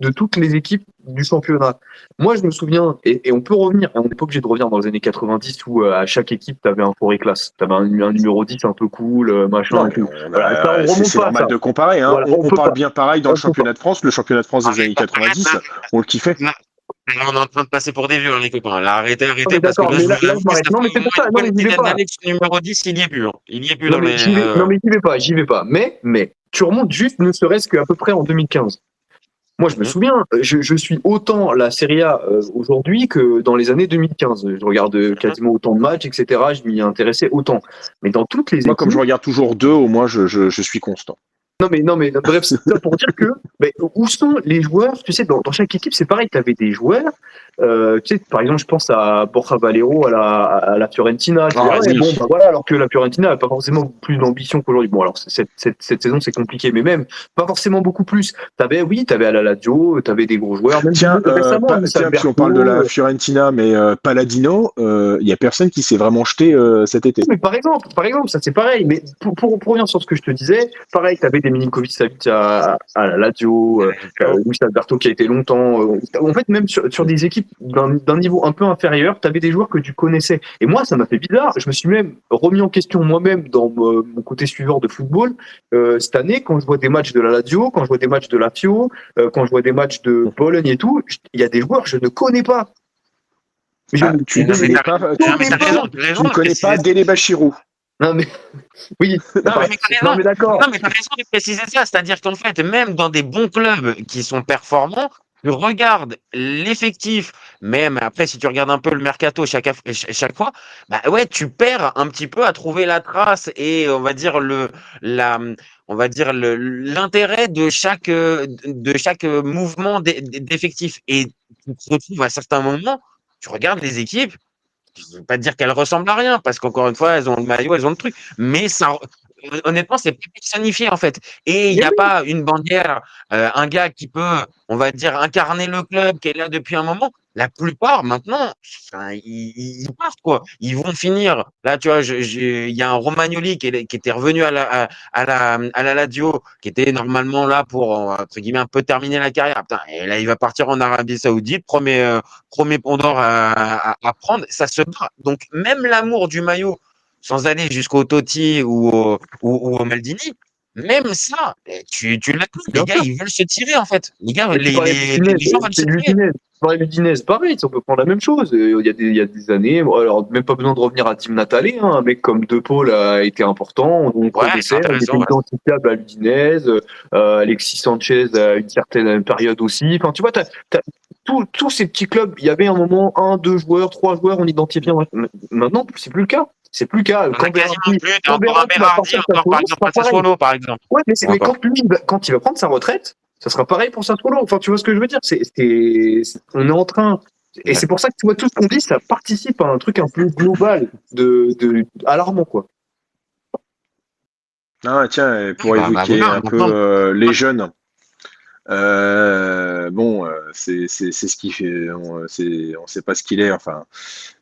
de toutes les équipes du championnat. Moi, je me souviens, et on peut revenir, on n'est pas obligé de revenir dans les années 90 où à chaque équipe, tu avais un forêt classe. Tu avais un numéro 10 un peu cool, machin Non, et mais tout. Voilà, ça, on remonte c'est pas à normal ça. de comparer. Hein. Voilà, On peut parle pas. bien pareil dans le On peut pas. championnat de France. Le championnat de France Ah, des années 90, on le kiffait. là, là, on est en train de passer pour des vieux, hein, les copains. Là, Non, mais arrêtez, parce que d'accord, là, mais je vous là, avoue je que m'arrête. ça Non, fait mais au c'est moins pour ça. une Non, mais bonne j'y vais dizaine pas. d'années que ce numéro 10, il y est plus. Hein. Il y est plus Non, dans mais les. j'y vais. Non, mais j'y vais pas. Mais tu remontes juste, ne serait-ce qu'à peu près en 2015. Moi, je me souviens, je suis autant la Serie A aujourd'hui que dans les années 2015. Je regarde quasiment autant de matchs, etc. Je m'y intéressais autant. Mais dans toutes les Moi, comme je équipes, regarde toujours deux, au moins, je suis constant. non, mais bref, c'est ça pour dire que où sont les joueurs? Tu sais, dans chaque équipe, c'est pareil. Tu avais des joueurs. Tu sais, par exemple, je pense à Borja Valero à la Fiorentina. Je dis, Ah, ah ouais, vas-y. bon, bah voilà, alors que la Fiorentina n'a pas forcément plus d'ambition qu'aujourd'hui. Bon, alors cette saison, c'est compliqué, mais même pas forcément beaucoup plus. T'avais à la Lazio, t'avais des gros joueurs, même Tiens, récemment, Luis tiens, puis on parle de la Alberto. Fiorentina, mais Palladino, il y a personne qui s'est vraiment jeté cet été. Mais par exemple, ça c'est pareil. Mais pour revenir sur ce que je te disais, pareil, tu avais des Milinkovic-Savic à la Lazio, Luis Alberto qui a été longtemps. En fait, même sur des équipes d'un niveau un peu inférieur, tu avais des joueurs que tu connaissais. Et moi, ça m'a fait bizarre. Je me suis même remis en question moi-même dans mon côté suiveur de football cette année quand je vois des matchs de la Lazio, quand je vois des matchs de la Fio, quand je vois des matchs de Bologne et tout. Il y a des joueurs que je ne connais pas. Mais je Ah, ne tu Non, mais connais t'as pas, non, mais connais t'as pas. raison, t'as tu raison ne de connais pas préciser ça. Dele Bachirou. Non mais oui. Non, Enfin, mais t'as non raison. mais d'accord. Non, mais t'as raison de préciser ça. C'est-à-dire qu'en fait, même dans des bons clubs qui sont performants, tu regardes l'effectif, même après, si tu regardes un peu le mercato chaque fois, bah ouais, tu perds un petit peu à trouver la trace et on va dire la, on va dire l'intérêt de chaque mouvement d'effectif. Et tu te retrouves à certains moments, tu regardes les équipes, je ne veux pas dire qu'elles ressemblent à rien, parce qu'encore une fois, elles ont le maillot, elles ont le truc. Mais ça, honnêtement, c'est pas personnifié, en fait. Et il Mais n'y a oui, pas une bannière, un gars qui peut, on va dire, incarner le club, qui est là depuis un moment. La plupart, maintenant, enfin, ils partent, quoi. Ils vont finir. Là, tu vois, il y a un Romagnoli qui était revenu à la Lazio, qui était normalement là pour, entre guillemets, un peu terminer la carrière. Putain, et là, il va partir en Arabie Saoudite. Premier pont d'or à prendre, ça se bat. Donc, même l'amour du maillot, sans aller jusqu'au Totti ou au Maldini, même ça, tu l'as plus. Les bien gars, sûr. ils veulent se tirer, en fait. Les gars, Et tu parlais de l'Udinese, les gens veulent c'est se tirer. l'Udinese. Tu parlais de l'Udinese, pareil, on peut prendre la même chose. Il y a des années, bon, alors même pas besoin de revenir à Tim Natale, hein, un mec comme De Paul a été important, on Ouais, progressait, il était intéressant. Ouais. identifiable à l'Udinese, Alexis Sanchez à une certaine période aussi. Enfin, tu vois, tous ces petits clubs, il y avait un moment, un, deux joueurs, trois joueurs, on identifiait. Maintenant, c'est plus le cas. C'est plus le cas. On a quasiment plus. T'as Quand encore un Berratti va Berardi, partir de encore par Sassuolo, ce exemple sera à pareil. Sassuolo, par exemple. Ouais, mais Encore. quand il va prendre sa retraite, ça sera pareil pour Sassuolo. Enfin, tu vois ce que je veux dire? On est en train. Et Ouais. c'est pour ça que tu vois tout ce qu'on dit, ça participe à un truc un peu global alarmant, quoi. Ah, tiens, pour Bah évoquer voilà, un peu maintenant. les jeunes, bon, c'est ce qui fait, on sait pas ce qu'il est, enfin,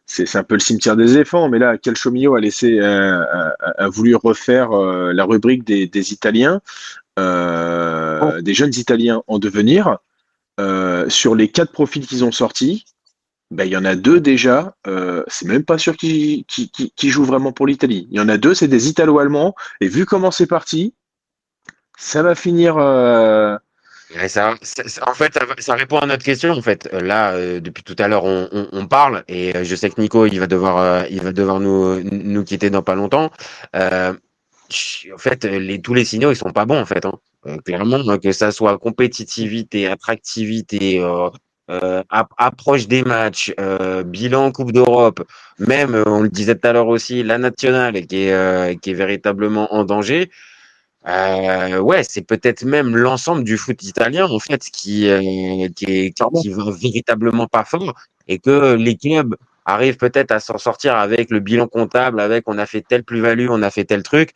c'est un peu le cimetière des éléphants, mais là, Calciomio a voulu refaire la rubrique des Italiens, Bon, des jeunes Italiens en devenir. Sur les 4 profils qu'ils ont sortis, ben, il y en a 2 déjà, c'est même pas sûr qu'ils jouent vraiment pour l'Italie. Il y en a 2, c'est des Italo-Allemands, et vu comment c'est parti, ça va finir. Et en fait, ça répond à notre question. En fait, là, depuis tout à l'heure, on parle et je sais que Nico, il va devoir nous quitter dans pas longtemps. Euh, En fait, tous les signaux, ils sont pas bons, en fait. Hein. Clairement, que ça soit compétitivité, attractivité, approche des matchs, bilan Coupe d'Europe, même, on le disait tout à l'heure aussi, la nationale qui est véritablement en danger. Ouais, c'est peut-être même l'ensemble du foot italien, en fait, clairement. qui va véritablement pas fort et que les clubs arrive peut-être à s'en sortir avec le bilan comptable, avec on a fait telle plus-value, on a fait tel truc.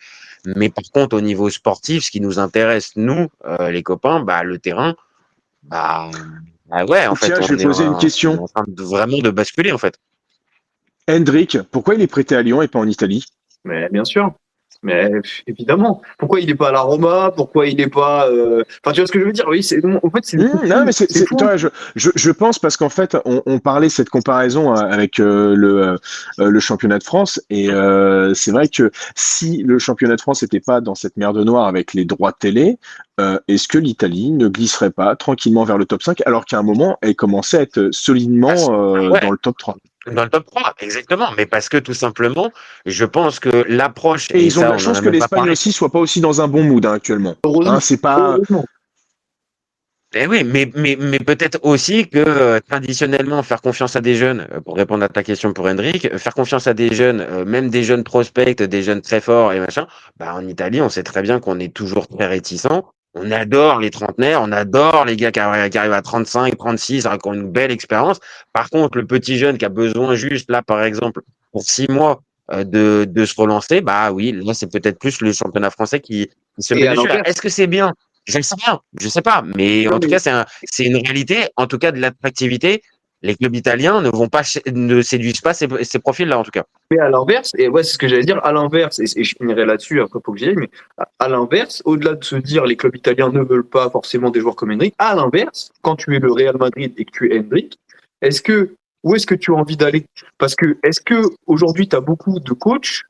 Mais par contre, au niveau sportif, ce qui nous intéresse, nous, les copains, bah, le terrain, bah, ouais, en fait, Tiens, je vais on est poser une on est question. en train vraiment de basculer, en fait. Hendrik, pourquoi il est prêté à Lyon et pas en Italie? Mais bien sûr. Mais évidemment. Pourquoi il n'est pas à la Roma? Pourquoi il n'est pas. Enfin, tu vois ce que je veux dire? Oui, en fait, c'est Non, mais c'est fou. toi, je pense parce qu'en fait, on parlait cette comparaison avec le championnat de France et c'est vrai que si le championnat de France n'était pas dans cette merde noire avec les droits de télé, est-ce que l'Italie ne glisserait pas tranquillement vers le top 5 alors qu'à un moment, elle commençait à être solidement Ouais, dans le top 3? dans le top 3, exactement. Mais parce que tout simplement, je pense que l'approche, Et et ils ont de ça, la on en chance a que même pas l'Espagne parlé. aussi soit pas aussi dans un bon mood actuellement. Heureusement. C'est pas. Heureusement. Eh oui, mais peut-être aussi que traditionnellement, faire confiance à des jeunes, pour répondre à ta question pour Hendrik, faire confiance à des jeunes, même des jeunes prospects, des jeunes très forts et machin, bah en Italie, on sait très bien qu'on est toujours très réticents. On adore les trentenaires, on adore les gars qui arrivent à 35, 36, qui ont une belle expérience. Par contre, le petit jeune qui a besoin juste, là, par exemple, pour 6 mois, de se relancer, bah oui, là, c'est peut-être plus le championnat français qui se met Et à dessus. Alors, l'inverse. est-ce que c'est bien? Je ne sais rien, je sais pas, mais Non, en tout mais cas, c'est une réalité, en tout cas de l'attractivité. Les clubs italiens ne séduisent pas ces profils-là, en tout cas. Mais à l'inverse, et ouais, c'est ce que j'allais dire, à l'inverse, et je finirai là-dessus, après faut que j'y aille, mais à l'inverse, au-delà de se dire les clubs italiens ne veulent pas forcément des joueurs comme Hendrik, à l'inverse, quand tu es le Real Madrid et que tu es Hendrik, où est-ce que tu as envie d'aller? Parce que est-ce que aujourd'hui tu as beaucoup de coachs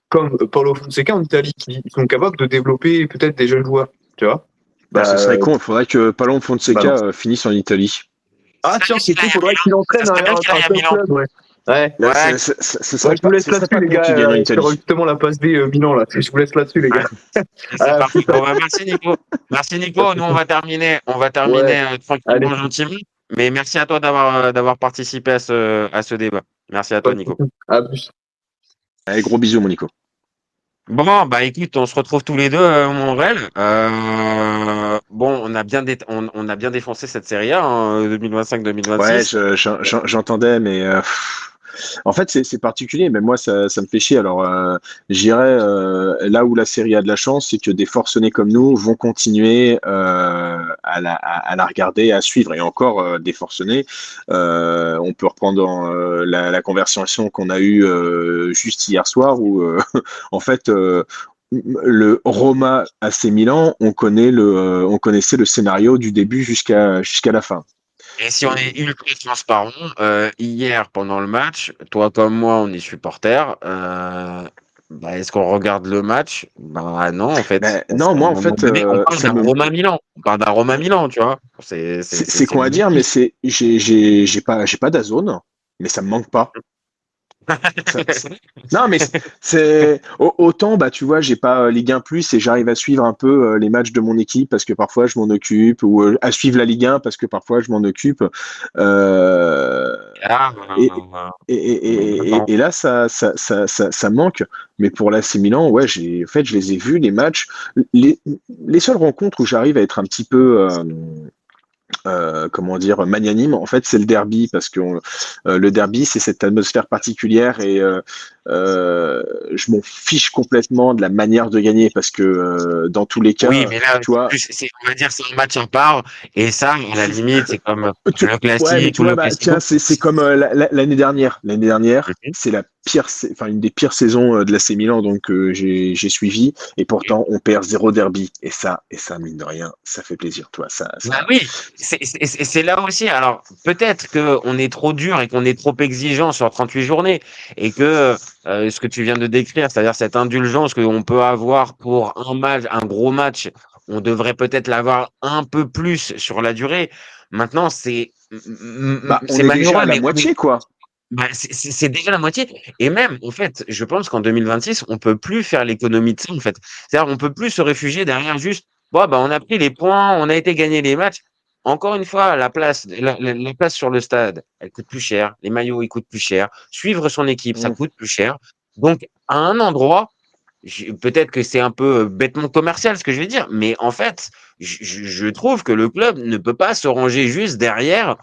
comme Paulo Fonseca en Italie qui sont capables de développer peut-être des jeunes joueurs, tu vois? Ce serait con. Il faudrait que Palon Bah non. Fonseca finisse en Italie. Ah tiens, c'est cool, faudrait qu'il Ça entraîne serait bien un qu'il aille à top Milan. club, ouais. Ouais. Là, Ouais, ce Ouais, serait je vous pas, laisse ce serait là-dessus, pas les con gars. qu'il gagne en Sur Italie. justement la passe B Milan, là. Je vous laisse là-dessus, les gars. c'est Ah, parti. Bon, bah, merci Nico. Merci Nico. Nous, on va ouais, terminer allez. tranquillement, gentiment. Mais merci à toi d'avoir participé à ce débat. Merci à Pas toi, de Nico. soucis. À plus. Allez, gros bisous, mon Nico. Bon, bah écoute, on se retrouve tous les deux, mon Rel. Bon, on a bien défoncé cette série A, hein, Ouais, 2025-2026. j'entendais, mais en fait, c'est particulier, mais moi, ça me fait chier. Alors, j'irais là où la série a de la chance, c'est que des forcenés comme nous vont continuer à la regarder, à suivre. Et encore, des forcenés, on peut reprendre la conversation qu'on a eue juste hier soir, où en fait, le Roma AC Milan, on connaissait le scénario du début jusqu'à la fin. Et si on est ultra transparent, hier pendant le match, toi comme moi, on est supporters. Bah, est-ce qu'on regarde le match? Bah non, en fait. Ben, Parce non, qu'à un moi, en moment fait, donné, on parle ça d'un me, Roma Milan. On parle d'un Roma Milan, tu vois. c'est C'est con à dire, mais l'objectif. j'ai pas d'Azone, mais ça me manque pas. Non, mais autant, bah, tu vois, j'ai pas Ligue 1 Plus et j'arrive à suivre un peu les matchs de mon équipe parce que parfois je m'en occupe, ou à suivre la Ligue 1 parce que parfois je m'en occupe. Euh, Ah, et, et là, ça manque. Mais pour l'AC Milan, ouais, en fait, je les ai vus, les matchs. Les, les seules rencontres où j'arrive à être un petit peu. Comment dire, magnanime, en fait, c'est le derby, parce que le derby, c'est cette atmosphère particulière et je m'en fiche complètement de la manière de gagner, parce que dans tous les oui, cas, mais là, tu vois, on va dire, c'est un match à part. Et ça, à la limite, c'est comme le ouais, mais classique tu ou vois, le bah, tiens, classico. c'est comme l'année dernière. L'année dernière, Mhm. c'est la pire, enfin une des pires saisons de l'AC Milan, donc j'ai suivi, et pourtant on perd 0 derby, et ça, mine de rien, ça fait plaisir, toi, Bah oui, c'est là aussi. Alors, peut-être qu'on est trop dur et qu'on est trop exigeant sur 38 journées et que ce que tu viens de décrire, c'est-à-dire cette indulgence qu'on peut avoir pour un match, un gros match, on devrait peut-être l'avoir un peu plus sur la durée. Maintenant, Bah, on c'est est déjà malheureux, à la mais moitié, quoi. bah, c'est déjà la moitié. Et même, en fait, je pense qu'en 2026, on peut plus faire l'économie de ça, en fait. C'est-à-dire, on peut plus se réfugier derrière juste, bon, bah, on a pris les points, on a été gagner les matchs. Encore une fois, la place sur le stade, elle coûte plus cher. Les maillots, ils coûtent plus cher. Suivre son équipe, ça Mm. coûte plus cher. Donc, à un endroit, peut-être que c'est un peu bêtement commercial ce que je vais dire, mais en fait, je trouve que le club ne peut pas se ranger juste derrière.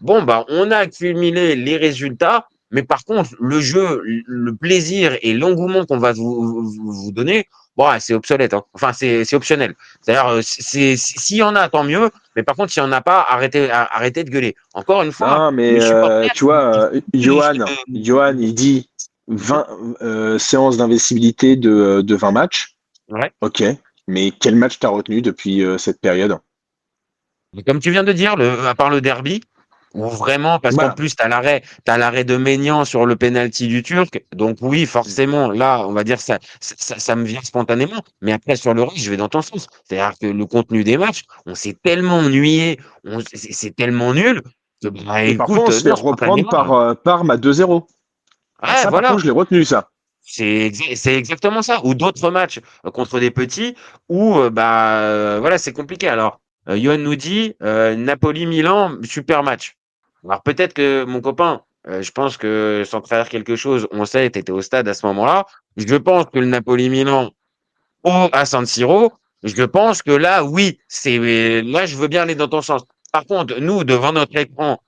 Bon, bah, on a accumulé les résultats. Mais par contre, le jeu, le plaisir et l'engouement qu'on va vous donner, bon, c'est obsolète. Hein. Enfin, c'est optionnel. C'est-à-dire, s'il y en a, tant mieux. Mais par contre, s'il n'y en a pas, arrêtez de gueuler. Encore une fois, Non, mais les supporters, tu vois, Johan, il dit 20 séances d'investibilité de 20 matchs. ouais. Ok, mais quel match t'as retenu depuis cette période? Comme tu viens de dire, à part le derby, ou vraiment, parce qu'en Voilà. plus, t'as l'arrêt de Maignan sur le penalty du Turc. Donc oui, forcément, là, on va dire ça me vient spontanément. Mais après, sur le reste, je vais dans ton sens. C'est-à-dire que le contenu des matchs, on s'est tellement ennuyé, c'est tellement nul que, bah, Et parfois, écoute, on se fait non, reprendre spontanément. par Parme à 2-0. Ah, Ouais, ça, par contre, voilà. je l'ai retenu, ça. C'est exactement ça. Ou d'autres matchs contre des petits où, voilà, c'est compliqué. Alors, Johan nous dit Napoli-Milan, super match. Alors peut-être que mon copain, je pense que sans trahir quelque chose, on sait, tu étais au stade à ce moment-là. Je pense que le Napoli-Milan à San Siro, je pense que là, oui, là, je veux bien aller dans ton sens. Par contre, nous, devant notre écran,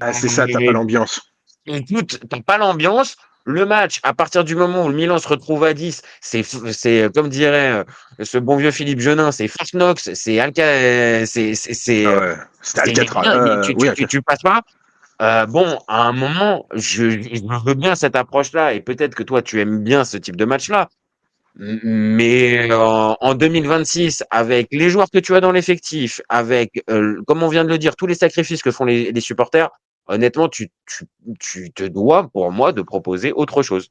Ah, c'est ça, t'as pas l'ambiance. écoute, t'as pas l'ambiance. Le match, à partir du moment où le Milan se retrouve à 10, comme dirait ce bon vieux Philippe Genin, c'est Fort Knox, c'est Alca, Ah ouais, c'était c'est Alcatraz. rien, Oui, Alcatraz. tu passes pas. Bon, à un moment, je veux bien cette approche-là, et peut-être que toi, tu aimes bien ce type de match-là. Mais en 2026, avec les joueurs que tu as dans l'effectif, avec, comme on vient de le dire, tous les sacrifices que font les supporters, honnêtement, tu te dois, pour moi, de proposer autre chose.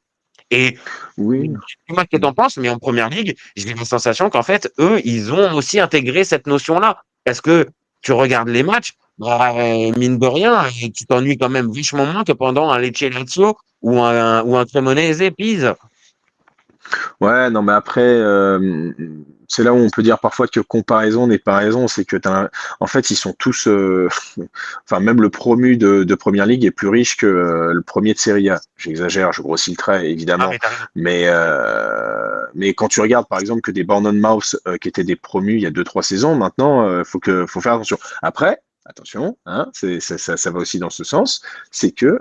Et Oui. dis-moi ce que t'en penses, mais en première ligue, j'ai la sensation qu'en fait, eux, ils ont aussi intégré cette notion-là. Parce que tu regardes les matchs, bah, mine de rien, tu t'ennuies quand même vachement moins que pendant un Lecce Lazio ou un Cremonese Pise. Ouais, non, mais après, c'est là où on peut dire parfois que comparaison n'est pas raison. C'est que en fait, ils sont tous, enfin, même le promu de Première Ligue est plus riche que le premier de Serie A. J'exagère, je grossis le trait, Ah, évidemment. mais t'as raison. Mais quand tu regardes, par exemple, que des Bournemouth qui étaient des promus il y a 2, 3 saisons, maintenant, faut faire attention. Après, attention, hein, ça va aussi dans ce sens, c'est que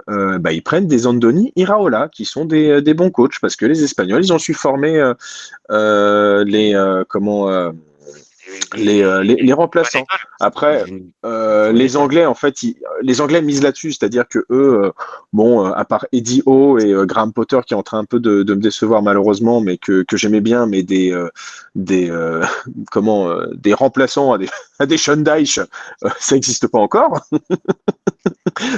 ils prennent des Andoni Iraola qui sont des bons coachs parce que les Espagnols ils ont su former les remplaçants. Après, les Anglais, en fait, les Anglais misent là-dessus, c'est-à-dire que eux, à part Eddie Howe et Graham Potter qui est en train un peu de me décevoir malheureusement, mais que j'aimais bien, mais des des remplaçants à des Sean Dyche, ça n'existe pas encore.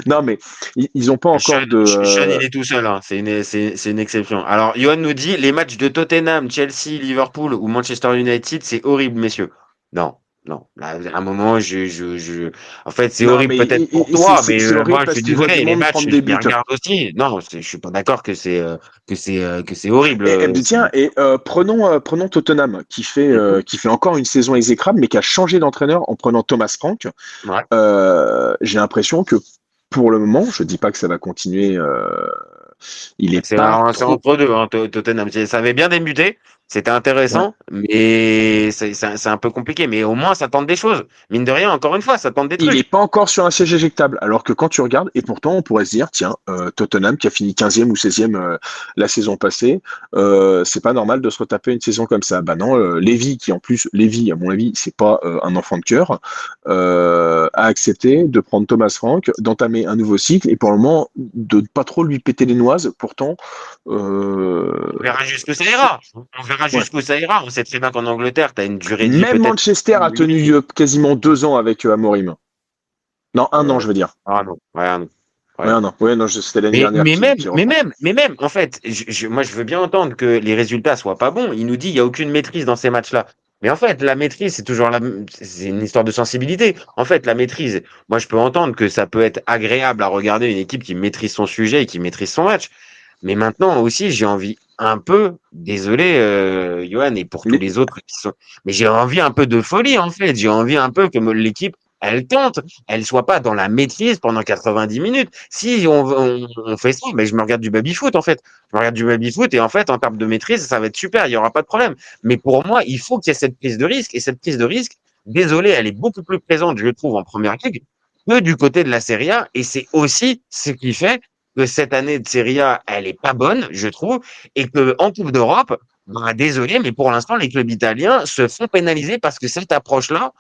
Non, mais ils n'ont pas encore de. Sean, il est tout seul, hein. C'est une exception. Alors, Johan nous dit les matchs de Tottenham, Chelsea, Liverpool ou Manchester United, c'est horrible, messieurs. Non, non. Là, à un moment, en fait, c'est Non, horrible mais peut-être pour toi, mais c'est horrible moi, je parce suis qu'ils voient du désolé. Les monde matchs, prendre je des les buts. regarde aussi. Non, je suis pas d'accord que c'est horrible. Tiens, prenons Tottenham qui fait encore une saison exécrable, mais qui a changé d'entraîneur en prenant Thomas Frank. Ouais. J'ai l'impression que pour le moment, je dis pas que ça va continuer. Il est pas C'est trop. entre deux, hein, Tottenham. Ça avait bien débuté, c'était Ouais. intéressant, mais c'est un peu compliqué. Mais au moins, ça tente des choses. Mine de rien, encore une fois, ça tente des Il n'est trucs. pas encore sur un siège éjectable, alors que quand tu regardes, et pourtant on pourrait se dire, tiens, Tottenham qui a fini 15e ou 16e la saison passée, c'est pas normal de se retaper une saison comme ça. Bah non, Lévy, qui en plus, Lévy, à mon avis, c'est pas un enfant de cœur, a accepté de prendre Thomas Frank, d'entamer un nouveau cycle, et pour le moment, de ne pas trop lui péter les noises, pourtant. On verra jusqu'où ça ira. On verra Ouais. jusqu'où ça ira. On sait très bien qu'en Angleterre, tu as une durée de vie Même peut-être. Manchester a tenu quasiment 2 ans avec Amorim. Non, un an, je veux dire. Ah non, ouais, ah non. Ouais, Ouais. un an. Ouais, non, c'était l'année dernière qui reprend. Mais même, en fait, moi, je veux bien entendre que les résultats soient pas bons. Il nous dit, il y a aucune maîtrise dans ces matchs-là. Mais en fait, la maîtrise, c'est une histoire de sensibilité. En fait, la maîtrise, moi, je peux entendre que ça peut être agréable à regarder une équipe qui maîtrise son sujet et qui maîtrise son match. Mais maintenant aussi, j'ai envie un peu, désolé, Johan, et pour tous Mais les autres qui sont, mais j'ai envie un peu de folie, en fait. J'ai envie un peu que l'équipe, elle tente, elle soit pas dans la maîtrise pendant 90 minutes. Si on fait ça, mais je me regarde du baby-foot, en fait. Je me regarde du baby-foot et en fait, en termes de maîtrise, ça va être super, il y aura pas de problème. Mais pour moi, il faut qu'il y ait cette prise de risque. Et cette prise de risque, désolé, elle est beaucoup plus présente, je le trouve, en première ligue que du côté de la Serie A. Et c'est aussi ce qui fait que cette année de Serie A, elle est pas bonne, je trouve, et que en Coupe d'Europe, bah, désolé, mais pour l'instant, les clubs italiens se font pénaliser parce que cette approche-là,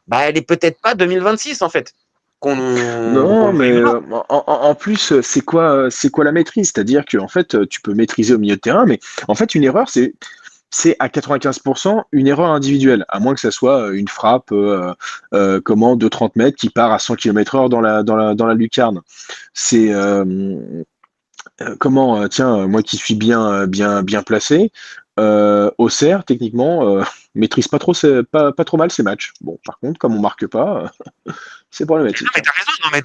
bah, elle est peut-être pas 2026 en fait. Qu'on Non, le mais veuille ou non. en plus, c'est quoi la maîtrise? C'est-à-dire que en fait, tu peux maîtriser au milieu de terrain, mais en fait, une erreur, c'est à 95% une erreur individuelle, à moins que ça soit une frappe de 30 mètres qui part à 100 km/h dans la lucarne. C'est moi qui suis bien placé, Auxerre, techniquement, maîtrise pas trop mal ses matchs. Bon, par contre, comme on marque pas, c'est Non, problématique, mais hein. t'as raison. Non, mais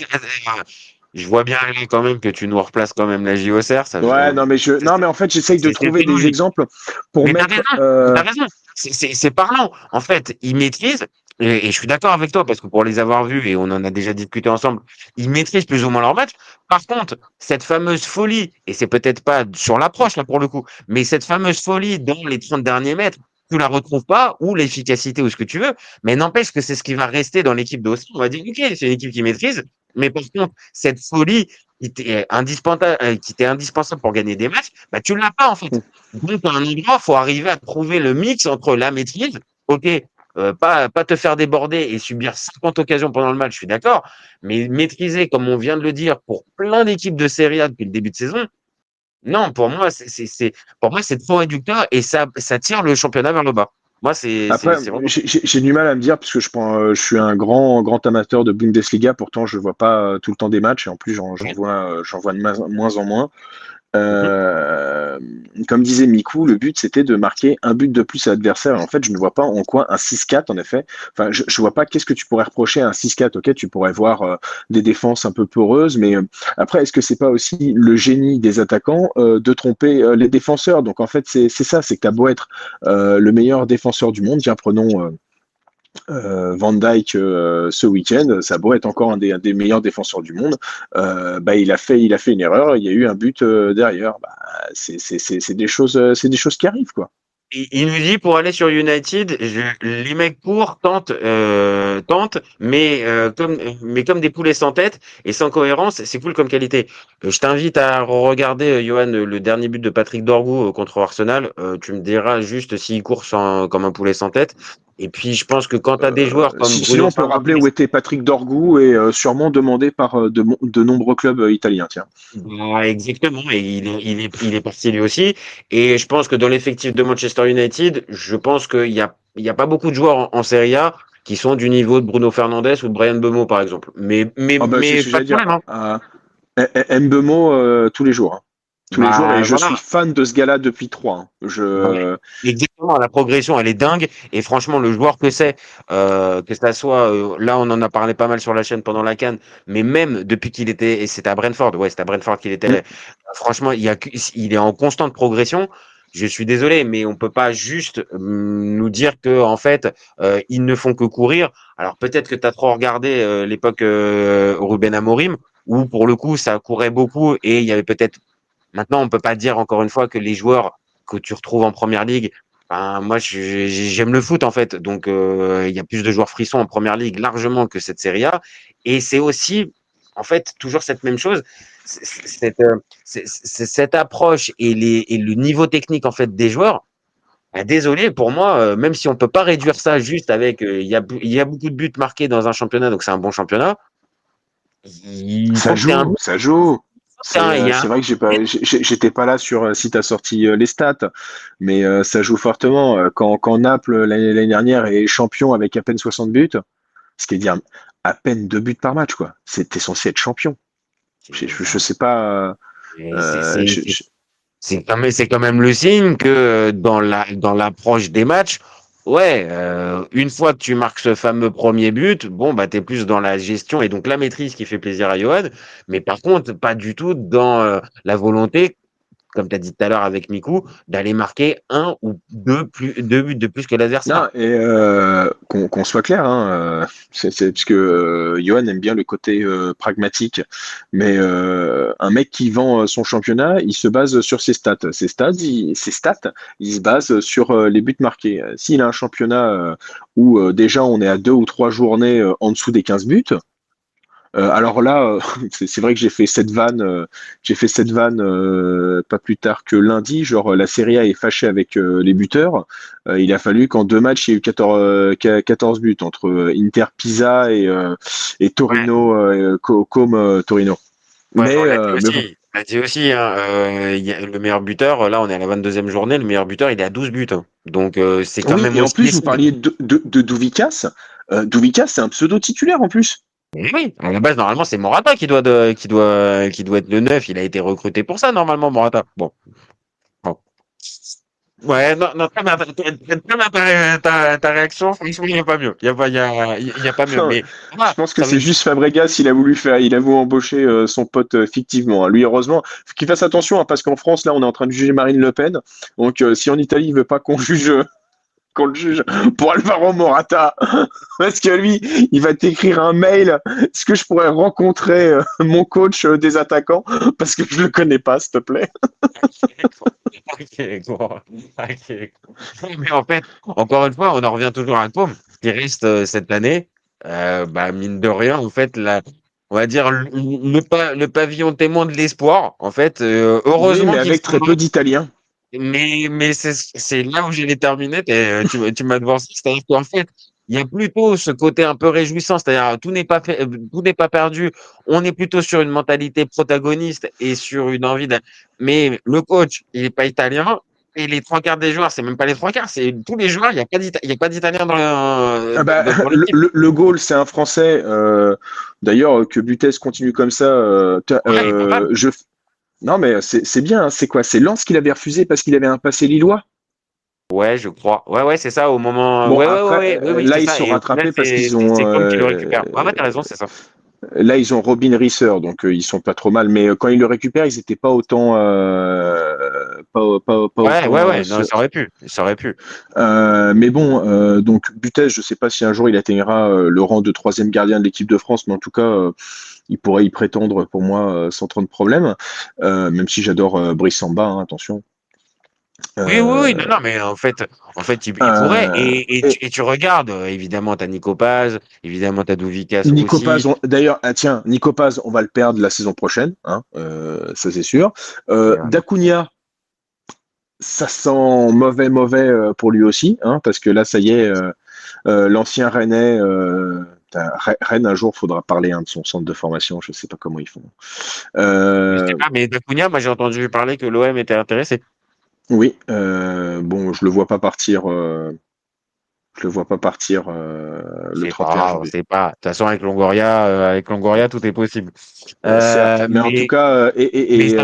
je vois bien quand même que tu nous replaces quand même la JOCR. Ouais, non, mais en fait, j'essaye de C'est trouver des étonnant. exemples pour Mais mettre. t'as raison. C'est parlant. En fait, ils maîtrisent, et je suis d'accord avec toi, parce que pour les avoir vus, et on en a déjà discuté ensemble, ils maîtrisent plus ou moins leur match. Par contre, cette fameuse folie, et c'est peut-être pas sur l'approche, là, pour le coup, mais cette fameuse folie dans les 30 derniers mètres, tu la retrouves pas, ou l'efficacité, ou ce que tu veux, mais n'empêche que c'est ce qui va rester dans l'équipe d'Austin. On va dire, OK, c'est une équipe qui maîtrise, mais par contre, cette folie qui était indispensable pour gagner des matchs, bah, tu l'as pas, en fait. Donc, à un endroit, faut arriver à trouver le mix entre la maîtrise, ok, pas te faire déborder et subir 50 occasions pendant le match, je suis d'accord, mais maîtriser, comme on vient de le dire, pour plein d'équipes de Serie A depuis le début de saison, non, pour moi, pour moi, c'est trop réducteur et ça tire le championnat vers le bas. Moi, Après, c'est vraiment. j'ai du mal à me dire parce que je suis un grand amateur de Bundesliga. Pourtant, je vois pas tout le temps des matchs et en plus, j'en vois de moins en moins. Mhm. Euh, Comme disait Mikou, le but c'était de marquer un but de plus à l'adversaire. En fait, je ne vois pas en quoi un 6-4, en effet. Enfin, je vois pas qu'est-ce que tu pourrais reprocher à un 6-4. Ok, tu pourrais voir des défenses un peu peureuses, mais après, est-ce que c'est pas aussi le génie des attaquants de tromper les défenseurs? Donc en fait, c'est ça, c'est que t'as beau être le meilleur défenseur du monde, tiens, prenons Van Dijk ce week-end, ça a beau être encore un des meilleurs défenseurs du monde, bah, il a fait une erreur, il y a eu un but derrière. Bah, c'est des choses qui arrivent, quoi. Il nous dit pour aller sur United, les mecs courent, tentent, mais comme des poulets sans tête et sans cohérence, c'est cool comme qualité. Je t'invite à regarder, Johan, le dernier but de Patrick Dorgu contre Arsenal. Tu me diras juste s'il court comme un poulet sans tête. Et puis, je pense que quand tu as des joueurs comme Sinon, Bruno on peut Fernandes. rappeler où était Patrick Dorgu et sûrement demandé par de nombreux clubs italiens. Tiens. Bah, exactement, et il est parti lui aussi. Et je pense que dans l'effectif de Manchester United, je pense qu'il y a pas beaucoup de joueurs en Serie A qui sont du niveau de Bruno Fernandes ou de Brian Mbeumo, par exemple. Ah bah, c'est Mais ce que pas j'allais de dire. problème, hein. Mbemo tous les jours, hein. Tous les jours, et Bah, je suis voilà. fan de ce gars-là depuis 3 ans. Ouais. Exactement, la progression, elle est dingue. Et franchement, le joueur que c'est, que ça soit, là, on en a parlé pas mal sur la chaîne pendant la CAN, mais même depuis qu'il était, et c'était à Brentford, ouais, c'était à Brentford qu'il était là. Franchement, il est en constante progression. Je suis désolé, mais on peut pas juste nous dire que, en fait, ils ne font que courir. Alors peut-être que tu as trop regardé l'époque Ruben Amorim, où pour le coup, ça courait beaucoup et il y avait peut-être. Maintenant, on peut pas dire encore une fois que les joueurs que tu retrouves en première ligue. Enfin, moi, j'aime le foot en fait, donc il y a plus de joueurs frissons en première ligue largement que cette Serie A. Et c'est aussi, en fait, toujours cette même chose, cette approche et le niveau technique en fait des joueurs. Bah, désolé, pour moi, même si on peut pas réduire ça juste avec, il y a beaucoup de buts marqués dans un championnat, donc c'est un bon championnat. Il faut Ça que tu aies un joue, but. ça joue. Il y a C'est vrai que j'étais pas là sur si tu as sorti les stats, mais ça joue fortement. Quand Naples l'année dernière est champion avec à peine 60 buts, ce qui est dire à peine 2 buts par match, quoi. C'était censé être champion. Je sais pas. et euh, je- je- c'est quand même le signe que dans l'approche des matchs, ouais, une fois que tu marques ce fameux premier but, bon, bah, t'es plus dans la gestion et donc la maîtrise qui fait plaisir à Johan, mais par contre, pas du tout dans la volonté, comme tu as dit tout à l'heure avec Miku, d'aller marquer un ou deux buts de plus que l'adversaire. Non, et qu'on soit clair, hein, parce que Johan aime bien le côté pragmatique, mais un mec qui vend son championnat, il se base sur ses stats. Ses stats, il se base sur les buts marqués. S'il a un championnat où déjà on est à 2 ou 3 journées en dessous des 15 buts, Alors là, c'est vrai que j'ai fait cette vanne pas plus tard que lundi. Genre la Serie A est fâchée avec les buteurs. Il a fallu qu'en 2 matchs, il y ait eu 14 buts entre Inter Pisa et Ouais, Torino, Comme Torino. ouais, on l'a dit Mais bon. aussi. On l'a dit aussi, hein, le meilleur buteur, là, on est à la 22e journée, le meilleur buteur, il est à 12 buts, hein. Donc, c'est quand Oui, même et en aussi plus, vous signe. parliez de Douvikas. Douvikas, c'est un pseudo titulaire en plus. Et oui, à la base, normalement, c'est Morata qui doit être le 9. Il a été recruté pour ça, normalement, Morata. Bon. Bon. Ouais, non, non, très bien, ta réaction, franchement, il n'y a pas mieux. Il y a pas mieux. Enfin, Mais, je voilà, pense que ça veut c'est dire, juste Fabregas, il a voulu embaucher son pote fictivement, hein. Lui, heureusement, faut qu'il fasse attention, hein, parce qu'en France, là, on est en train de juger Marine Le Pen. Donc, si en Italie, il veut pas qu'on le juge pour Alvaro Morata, parce que lui, il va t'écrire un mail. Est-ce que je pourrais rencontrer mon coach des attaquants parce que je le connais pas, s'il te plaît. ok, quoi. Ok. Mais en fait, encore une fois, on en revient toujours à Paume, qui reste cette année, bah, mine de rien, en fait, on va dire le pavillon témoin de l'espoir. En fait, Oui, heureusement mais qu'ils avec sont très peu d'Italiens. mais c'est là où j'allais terminer. Tu m'as devancé. C'est-à-dire qu'en fait, il y a plutôt ce côté un peu réjouissant. C'est-à-dire tout n'est pas fait, tout n'est pas perdu. On est plutôt sur une mentalité protagoniste et sur une envie de. Mais le coach, il est pas italien. Et les trois quarts des joueurs, c'est même pas les trois quarts, c'est tous les joueurs. Il y a pas d'Italien Ah bah, dans l'équipe. le goal, c'est un Français. D'ailleurs, que Butez continue comme ça. Ouais, il est pas mal. Non, mais c'est bien, hein. C'est quoi? C'est Lens qu'il avait refusé parce qu'il avait un passé lillois. Ouais, je crois. Ouais, ouais, c'est ça. Au moment. Bon, après, Oui, oui, là, c'est ils ça. sont Et au final, rattrapés parce qu'ils c'est ont, comme qui le récupère. Ouais, ouais, t'as raison, c'est ça. là, ils ont Robin Risser, donc ils sont pas trop mal. Mais quand ils le récupèrent, ils étaient pas autant, pas Ouais, ouais, autant. ouais. Non, ça aurait pu. Ça aurait pu. Mais bon, donc Butez, je sais pas si un jour il atteignera le rang de troisième gardien de l'équipe de France, mais en tout cas, il pourrait y prétendre pour moi sans trop de problème. Même si j'adore Brice Samba, hein, attention. Oui, oui, oui, non, Euh, non, mais en fait, il pourrait. et Et tu regardes, évidemment, t'as Nico Paz, évidemment, t'as Douvikas Nico aussi. Paz, d'ailleurs, ah, tiens, Nico Paz, on va le perdre la saison prochaine, hein, ça c'est sûr. D'Acunha, ça sent mauvais pour lui aussi, hein, parce que là, ça y est, l'ancien Rennais, Rennes, un jour, faudra parler hein, de son centre de formation, je sais pas comment ils font. Je sais Euh, pas, mais Dacunia, moi, j'ai entendu parler que l'OM était intéressé. oui, bon, je le vois pas partir le C'est 31 pas, janvier. c'est pas. De toute façon, avec Longoria, tout est possible. Certes, mais en tout Mais, cas, mais ça,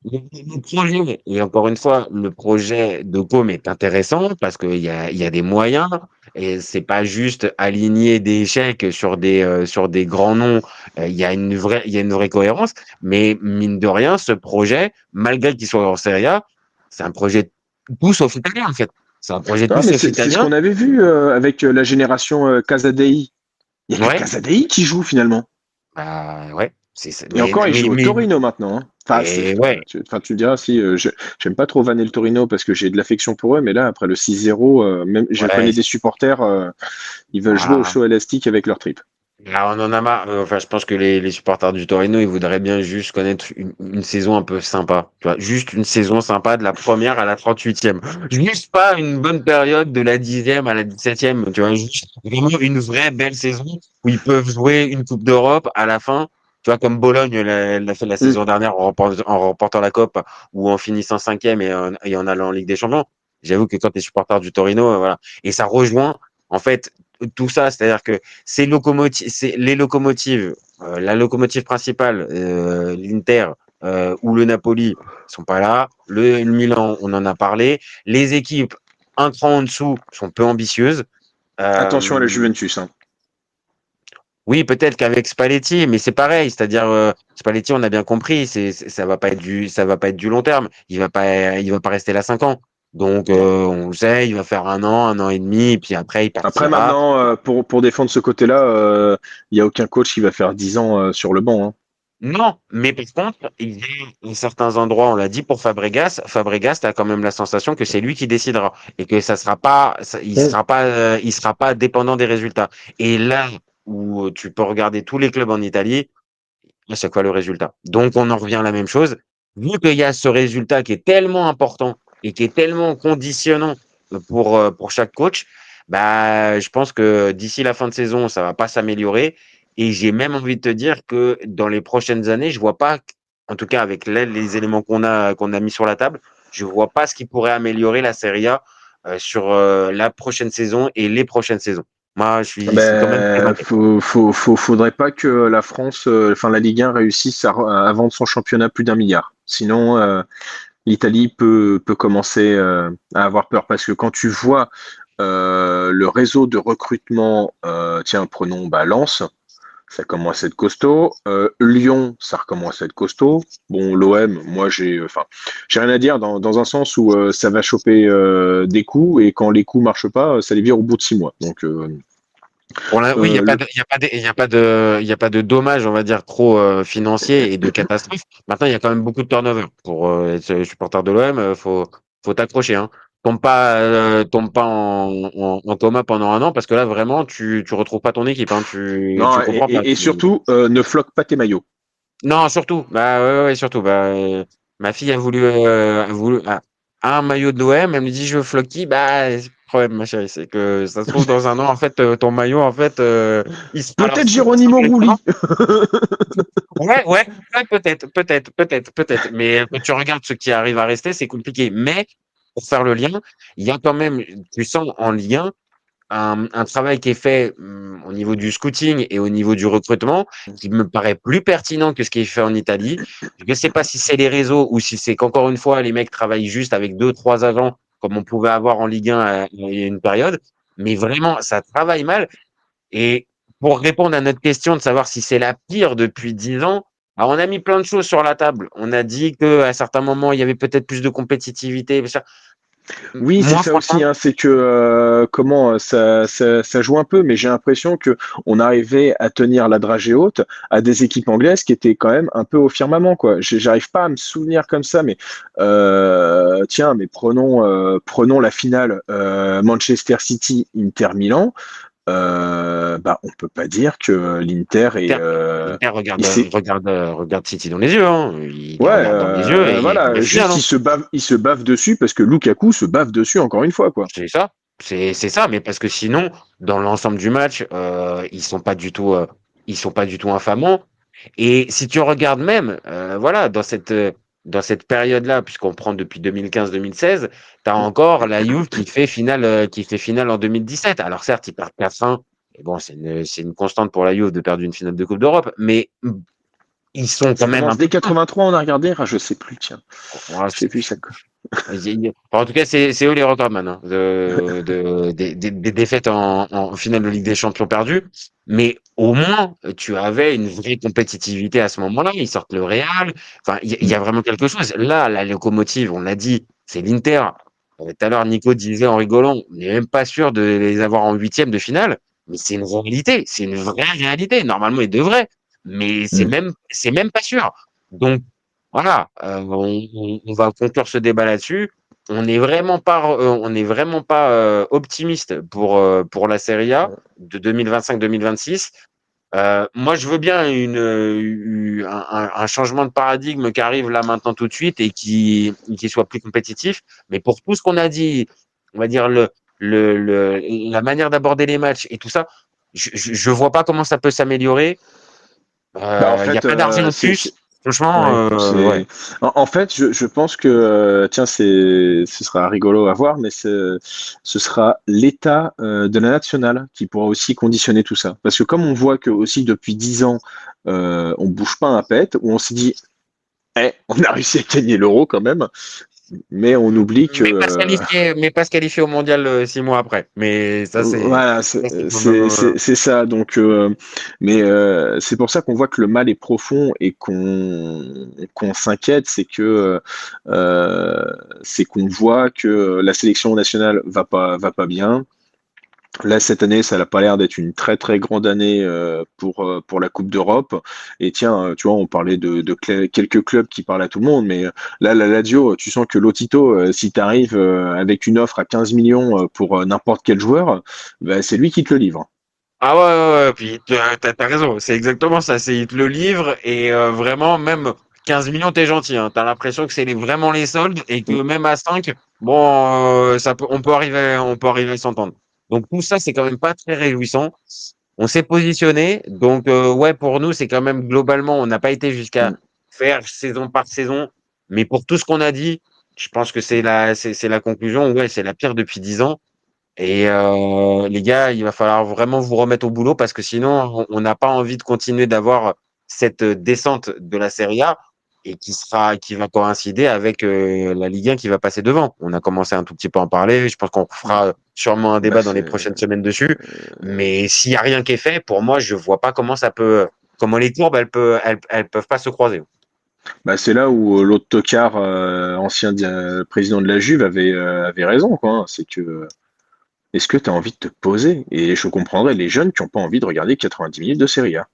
le projet, et encore une fois, le projet de Com est intéressant parce il y a des moyens et c'est pas juste aligner des chèques sur des grands noms. Il y a une vraie cohérence. Mais mine de rien, ce projet, malgré qu'il soit en Serie A, c'est un projet tout sauf italien, en fait. C'est un projet tout non, mais sauf c'est ce italien. qu'on avait vu avec la génération Casadei. Il y a que Ouais. Casadei qui joue finalement. Bah, ouais. Et encore, il joue au Mais, Torino maintenant, hein. Enfin, et ouais. tu me diras si j'aime pas trop vanner le Torino parce que j'ai de l'affection pour eux, mais là, après le 6-0, même je Ouais. connais des supporters, ils veulent jouer au Ah. show élastique avec leur trip. Là, on en a marre. Enfin, je pense que les supporters du Torino, ils voudraient bien juste connaître une saison un peu sympa. Tu vois, juste une saison sympa de la première à la 38e. Juste pas une bonne période de la 10e à la 17e. Tu vois, juste vraiment une vraie belle saison où ils peuvent jouer une Coupe d'Europe à la fin. Tu vois, comme Bologne l'a fait la Mm. saison dernière en remportant la Coupe ou en finissant cinquième et en allant en Ligue des Champions. J'avoue que quand tu es supporter du Torino, voilà. Et ça rejoint, en fait, tout ça. C'est-à-dire que c'est les locomotives, la locomotive principale, l'Inter ou le Napoli sont pas là. Le Milan, on en a parlé. Les équipes un cran en dessous sont peu ambitieuses. Attention à la Euh, Juventus, hein. oui, peut-être qu'avec Spalletti, mais c'est pareil. C'est-à-dire Spalletti, on a bien compris, ça va pas être du long terme. Il va pas rester là 5 ans. Donc Non. on le sait, il va faire un an et demi, et puis après il Après, partira. maintenant, pour défendre ce côté-là, il n'y a aucun coach qui va faire 10 ans sur le banc, hein. Non, mais par contre, il y a certains endroits, on l'a dit pour Fabregas, Fabregas, t'as quand même la sensation que c'est lui qui décidera et que ça sera pas, il sera pas dépendant des résultats. Et là, où tu peux regarder tous les clubs en Italie, à chaque fois le résultat. Donc on en revient à la même chose. Vu qu'il y a ce résultat qui est tellement important et qui est tellement conditionnant pour chaque coach, bah, je pense que d'ici la fin de saison, ça va pas s'améliorer. Et j'ai même envie de te dire que dans les prochaines années, je vois pas, en tout cas avec les éléments qu'on a mis sur la table, je vois pas ce qui pourrait améliorer la Serie A sur la prochaine saison et les prochaines saisons. Moi, je suis quand même très Ben, inquiet. faudrait pas que la France, enfin la Ligue 1 réussisse à vendre son championnat plus d'un milliard. Sinon, l'Italie peut commencer à avoir peur parce que quand tu vois le réseau de recrutement, tiens, prenons Lens, ça commence à être costaud. Lyon, ça recommence à être costaud. Bon, l'OM, moi j'ai rien à dire dans un sens où ça va choper des coups et quand les coups marchent pas, ça les vire au bout de 6 mois. Donc Oui, il y a pas le- de, il y a pas de, il y a pas de, il y a pas de dommages, on va dire, trop financiers et de catastrophes. Maintenant, il y a quand même beaucoup de turnover. Pour être supporter de l'OM, faut t'accrocher, hein. Tombe pas en coma pendant un an parce que là, vraiment, tu retrouves pas ton équipe, hein. Tu non, comprends pas. et surtout, ne floque pas tes maillots. Non, surtout. Bah ouais, surtout. Bah, ma fille a voulu un maillot de l'OM. Elle me dit je veux Flocky. Bah, c'est le problème, ma chérie, c'est que ça se trouve dans un an, en fait, ton maillot, en fait, il sera alors Peut-être soit sur Geronimo le terrain. Rouli. Ouais, peut-être. Mais quand tu regardes ce qui arrive à rester, c'est compliqué. Mais pour faire le lien, il y a quand même, tu sens en lien un travail qui est fait au niveau du scouting et au niveau du recrutement qui me paraît plus pertinent que ce qui est fait en Italie. Je ne sais pas si c'est les réseaux ou si c'est qu'encore une fois, les mecs travaillent juste avec deux, trois agents comme on pouvait avoir en Ligue 1 il y a une période. Mais vraiment, ça travaille mal. Et pour répondre à notre question de savoir si c'est la pire depuis 10 ans, alors on a mis plein de choses sur la table. On a dit qu'à certains moments, il y avait peut-être plus de compétitivité. Oui, c'est Moi, ça aussi, franchement, hein, c'est que comment ça joue un peu, mais j'ai l'impression que on arrivait à tenir la dragée haute à des équipes anglaises qui étaient quand même un peu au firmament, quoi. J'arrive pas à me souvenir comme ça, mais tiens, mais prenons la finale Manchester City Inter Milan. On peut pas dire que l'Inter est Inter regarde, il s'est regarde City dans les yeux, hein. Il les ouais, regarde dans les yeux et il y a quart de voilà, finale, juste hein. il se bave dessus parce que Lukaku se bave dessus encore une fois, quoi. C'est ça. C'est ça, mais parce que sinon, dans l'ensemble du match, ils sont pas du tout infamants. Et si tu regardes même, voilà, dans cette période-là, puisqu'on prend depuis 2015-2016, tu as encore la Juve qui fait finale en 2017. Alors certes, ils perdent 4-1. Et bon, c'est une constante pour la Juve de perdre une finale de Coupe d'Europe, mais ils sont quand Ça même un commence dès peu. 83, on a regardé, je sais plus, tiens. Voilà, Je sais plus ça. En tout cas, c'est eux les recordman, hein, des défaites en finale de Ligue des Champions perdues. Mais au moins, tu avais une vraie compétitivité à ce moment-là. Ils sortent le Real. Enfin, il y a vraiment quelque chose. Là, la locomotive, on l'a dit, c'est l'Inter. Tout à l'heure, Nico disait en rigolant, on n'est même pas sûr de les avoir en huitième de finale. Mais c'est une réalité. C'est une vraie réalité. Normalement, ils devraient. Mais c'est même pas sûr. Donc, voilà, on va conclure ce débat là-dessus. On n'est vraiment pas optimiste pour la Serie A de 2025-2026. Moi, je veux bien un changement de paradigme qui arrive là maintenant tout de suite et qui soit plus compétitif. Mais pour tout ce qu'on a dit, on va dire la manière d'aborder les matchs et tout ça, je vois pas comment ça peut s'améliorer. En Il n'y a fait, pas d'argent en plus. ouais, Franchement, ouais. en fait, je pense que, tiens, ce sera rigolo à voir, mais ce sera l'état de la nationale qui pourra aussi conditionner tout ça. Parce que comme on voit que aussi depuis 10 ans, on bouge pas un pet, où on s'est dit, on a réussi à gagner l'euro quand même, mais on oublie que, Mais pas se qualifier au mondial 6 mois après. Mais ça, voilà, c'est quand même, c'est ça. Donc, mais c'est pour ça qu'on voit que le mal est profond et qu'on s'inquiète, c'est qu'on voit que la sélection nationale va pas bien. Là, cette année, ça n'a pas l'air d'être une très très grande année pour la Coupe d'Europe. Et tiens, tu vois, on parlait de quelques clubs qui parlent à tout le monde, mais là, la Lazio, tu sens que Lotito, si tu arrives avec une offre à 15 millions pour n'importe quel joueur, bah, c'est lui qui te le livre. Ah ouais, puis t'as raison, c'est exactement ça. Ils te le livrent et vraiment, même 15 millions, t'es gentil. Hein. T'as l'impression que vraiment les soldes et que même à 5, bon, on peut arriver à s'entendre. Donc tout ça, c'est quand même pas très réjouissant. On s'est positionné, donc ouais, pour nous, c'est quand même globalement, on n'a pas été jusqu'à Mm. faire saison par saison, mais pour tout ce qu'on a dit, je pense que c'est la conclusion. Ouais, c'est la pire depuis 10 ans. Et les gars, il va falloir vraiment vous remettre au boulot parce que sinon, on n'a pas envie de continuer d'avoir cette descente de la Serie A et qui va coïncider avec la Ligue 1 qui va passer devant. On a commencé un tout petit peu à en parler. Je pense qu'on fera sûrement un Bah, débat dans les prochaines semaines dessus. Mais s'il y a rien qui est fait, pour moi, je vois pas comment les courbes, elles peuvent pas se croiser. c'est là où l'autre tocard, ancien président de la Juve, avait raison, quoi. Hein. C'est que est-ce que tu as envie de te poser? Et je comprendrais les jeunes qui n'ont pas envie de regarder 90 minutes de Serie A.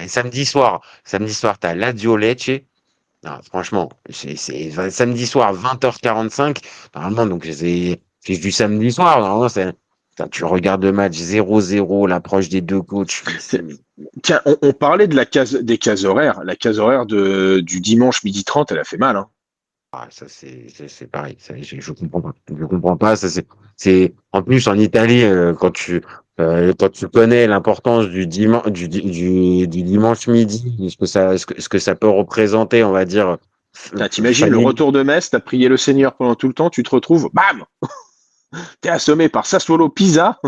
Et samedi soir, t'as Lazio Lecce. Non, franchement, samedi soir, 20h45. Normalement, donc c'est du samedi soir. Normalement, putain, tu regardes le match 0-0, l'approche des deux coachs. Tiens, on parlait de des cases horaires. La case horaire du dimanche 12h30, elle a fait mal. Hein. Ça, c'est pareil. Je comprends pas. Je comprends pas. En plus, en Italie, quand tu connais l'importance du dimanche midi, ce que ça peut représenter, on va dire, T'imagines le famille. retour de Metz, t'as prié le Seigneur pendant tout le temps, tu te retrouves, bam, t'es assommé par Sassuolo Pisa.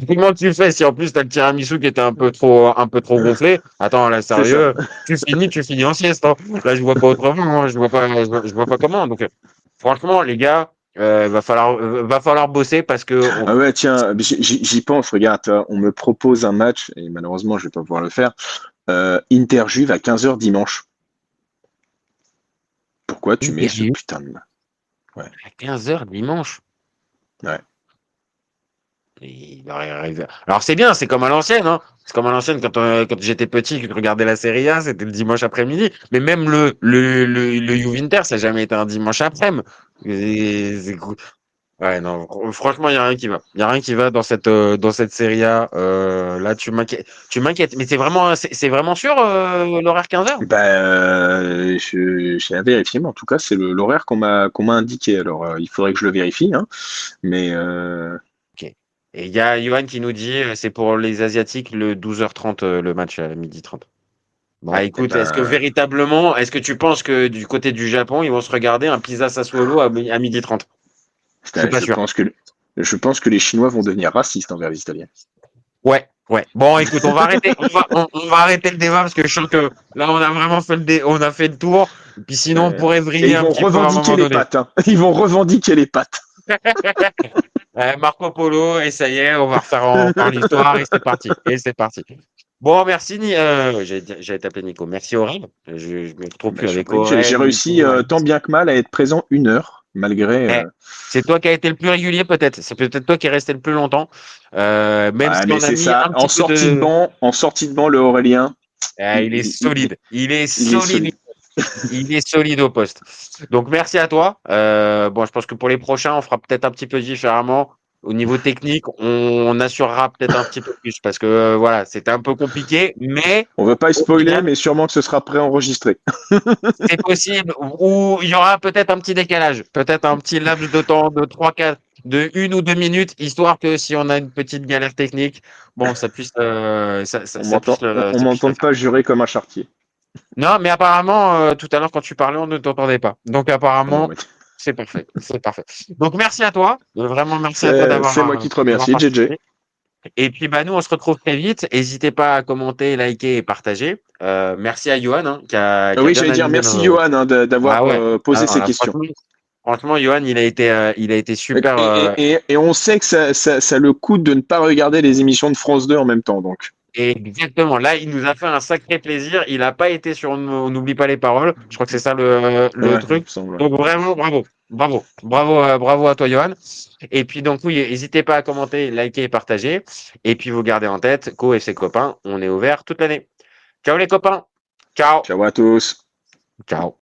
Comment tu fais si en plus t'as le tiramisu qui était un peu trop gonflé? Attends, là, C'est ça. sérieux, tu finis en sieste. Hein. Là, je vois pas autrement. Hein. Je vois pas comment. Donc, franchement, les gars, va falloir bosser parce que Ah ouais, tiens, j'y pense, regarde, on me propose un match, et malheureusement, je vais pas pouvoir le faire. Inter-Juve à 15h dimanche. Pourquoi tu mets ce Interview putain de... Ouais, à 15h dimanche. ouais. Il aurait arrivé. Alors, c'est bien, c'est comme à l'ancienne. Hein. C'est comme à l'ancienne quand j'étais petit, que je regardais la Serie A, c'était le dimanche après-midi. Mais même le Juve Inter, ça n'a jamais été un dimanche après-midi. C'est cool. Ouais, non, franchement, il n'y a rien qui va. Il n'y a rien qui va dans cette série A. Là, tu m'inquiètes. Tu m'inquiètes. Mais c'est vraiment sûr, l'horaire 15h? J'ai à vérifier, mais en tout cas, c'est l'horaire qu'on m'a indiqué. Alors, il faudrait que je le vérifie, hein, mais Ok. Et il y a Johan qui nous dit, c'est pour les Asiatiques, le 12h30, le match à 12h30. Bah bon, et écoute, ben, est-ce que tu penses que du côté du Japon, ils vont se regarder un pizza Sassuolo à 12h30? Je suis putain, pas sûr. je pense que les Chinois vont devenir racistes envers les Italiens. Ouais, ouais. Bon, écoute, on va arrêter le débat parce que je sens que là, on a vraiment on a fait le tour. Puis sinon, on pourrait Et vriller ils un vont petit peu à un revendiquer moment les donné. pattes. Hein. Ils vont revendiquer les pattes. Marco Polo, et ça y est, on va refaire encore l'histoire et c'est parti. Et c'est parti. Bon, merci, j'allais t'appeler Nico. Merci Aurel. Je me retrouve Ben, plus je t'en avec prie. J'ai Aurel, réussi Nico, tant Alex. bien que mal à être présent 1 heure, malgré. Eh, c'est toi qui as été le plus régulier, peut-être. C'est peut-être toi qui est resté le plus longtemps. Même Ah, si mais on a c'est mis ça. un petit peu de. En sortie de banc, le Aurélien, Il est il, il- il- solide. Il est il est solide. solide. Il est solide au poste. Donc merci à toi. Bon, je pense que pour les prochains, on fera peut-être un petit peu différemment. Au niveau technique, on assurera peut-être un petit peu plus parce que voilà, c'était un peu compliqué, mais On veut pas y au spoiler, final, mais sûrement que ce sera préenregistré. c'est possible. Ou il y aura peut-être un petit décalage, peut-être un petit laps de temps de 3, 4, de 1 ou 2 minutes, histoire que si on a une petite galère technique, bon, On ça puisse le m'entend faire. pas jurer comme un chartier. Non, mais apparemment, tout à l'heure, quand tu parlais, on ne t'entendait pas. Donc, Bon, apparemment, ouais. c'est parfait. C'est parfait. Donc, merci à toi. Vraiment, merci à toi C'est moi qui te d'avoir remercie, JJ. participé. Et puis, bah, nous, on se retrouve très vite. N'hésitez pas à commenter, liker et partager. Merci à Johan, hein, Ah qui a oui, bien j'allais dire animé merci nos. Johan hein, Ah d'avoir ouais. posé Ah non, ces là, questions. franchement, Johan, il a été super. Et on sait que ça le coûte de ne pas regarder les émissions de France 2 en même temps. Donc, Exactement. Là, il nous a fait un sacré plaisir. Il n'a pas été sur On n'oublie pas les paroles. Je crois que c'est ça le ouais, il me truc. semble. Donc vraiment, bravo. Bravo. Bravo, bravo à toi, Johan. Et puis donc oui, n'hésitez pas à commenter, liker et partager. Et puis vous gardez en tête, Co et ses copains, on est ouvert toute l'année. Ciao les copains. Ciao. Ciao à tous. Ciao.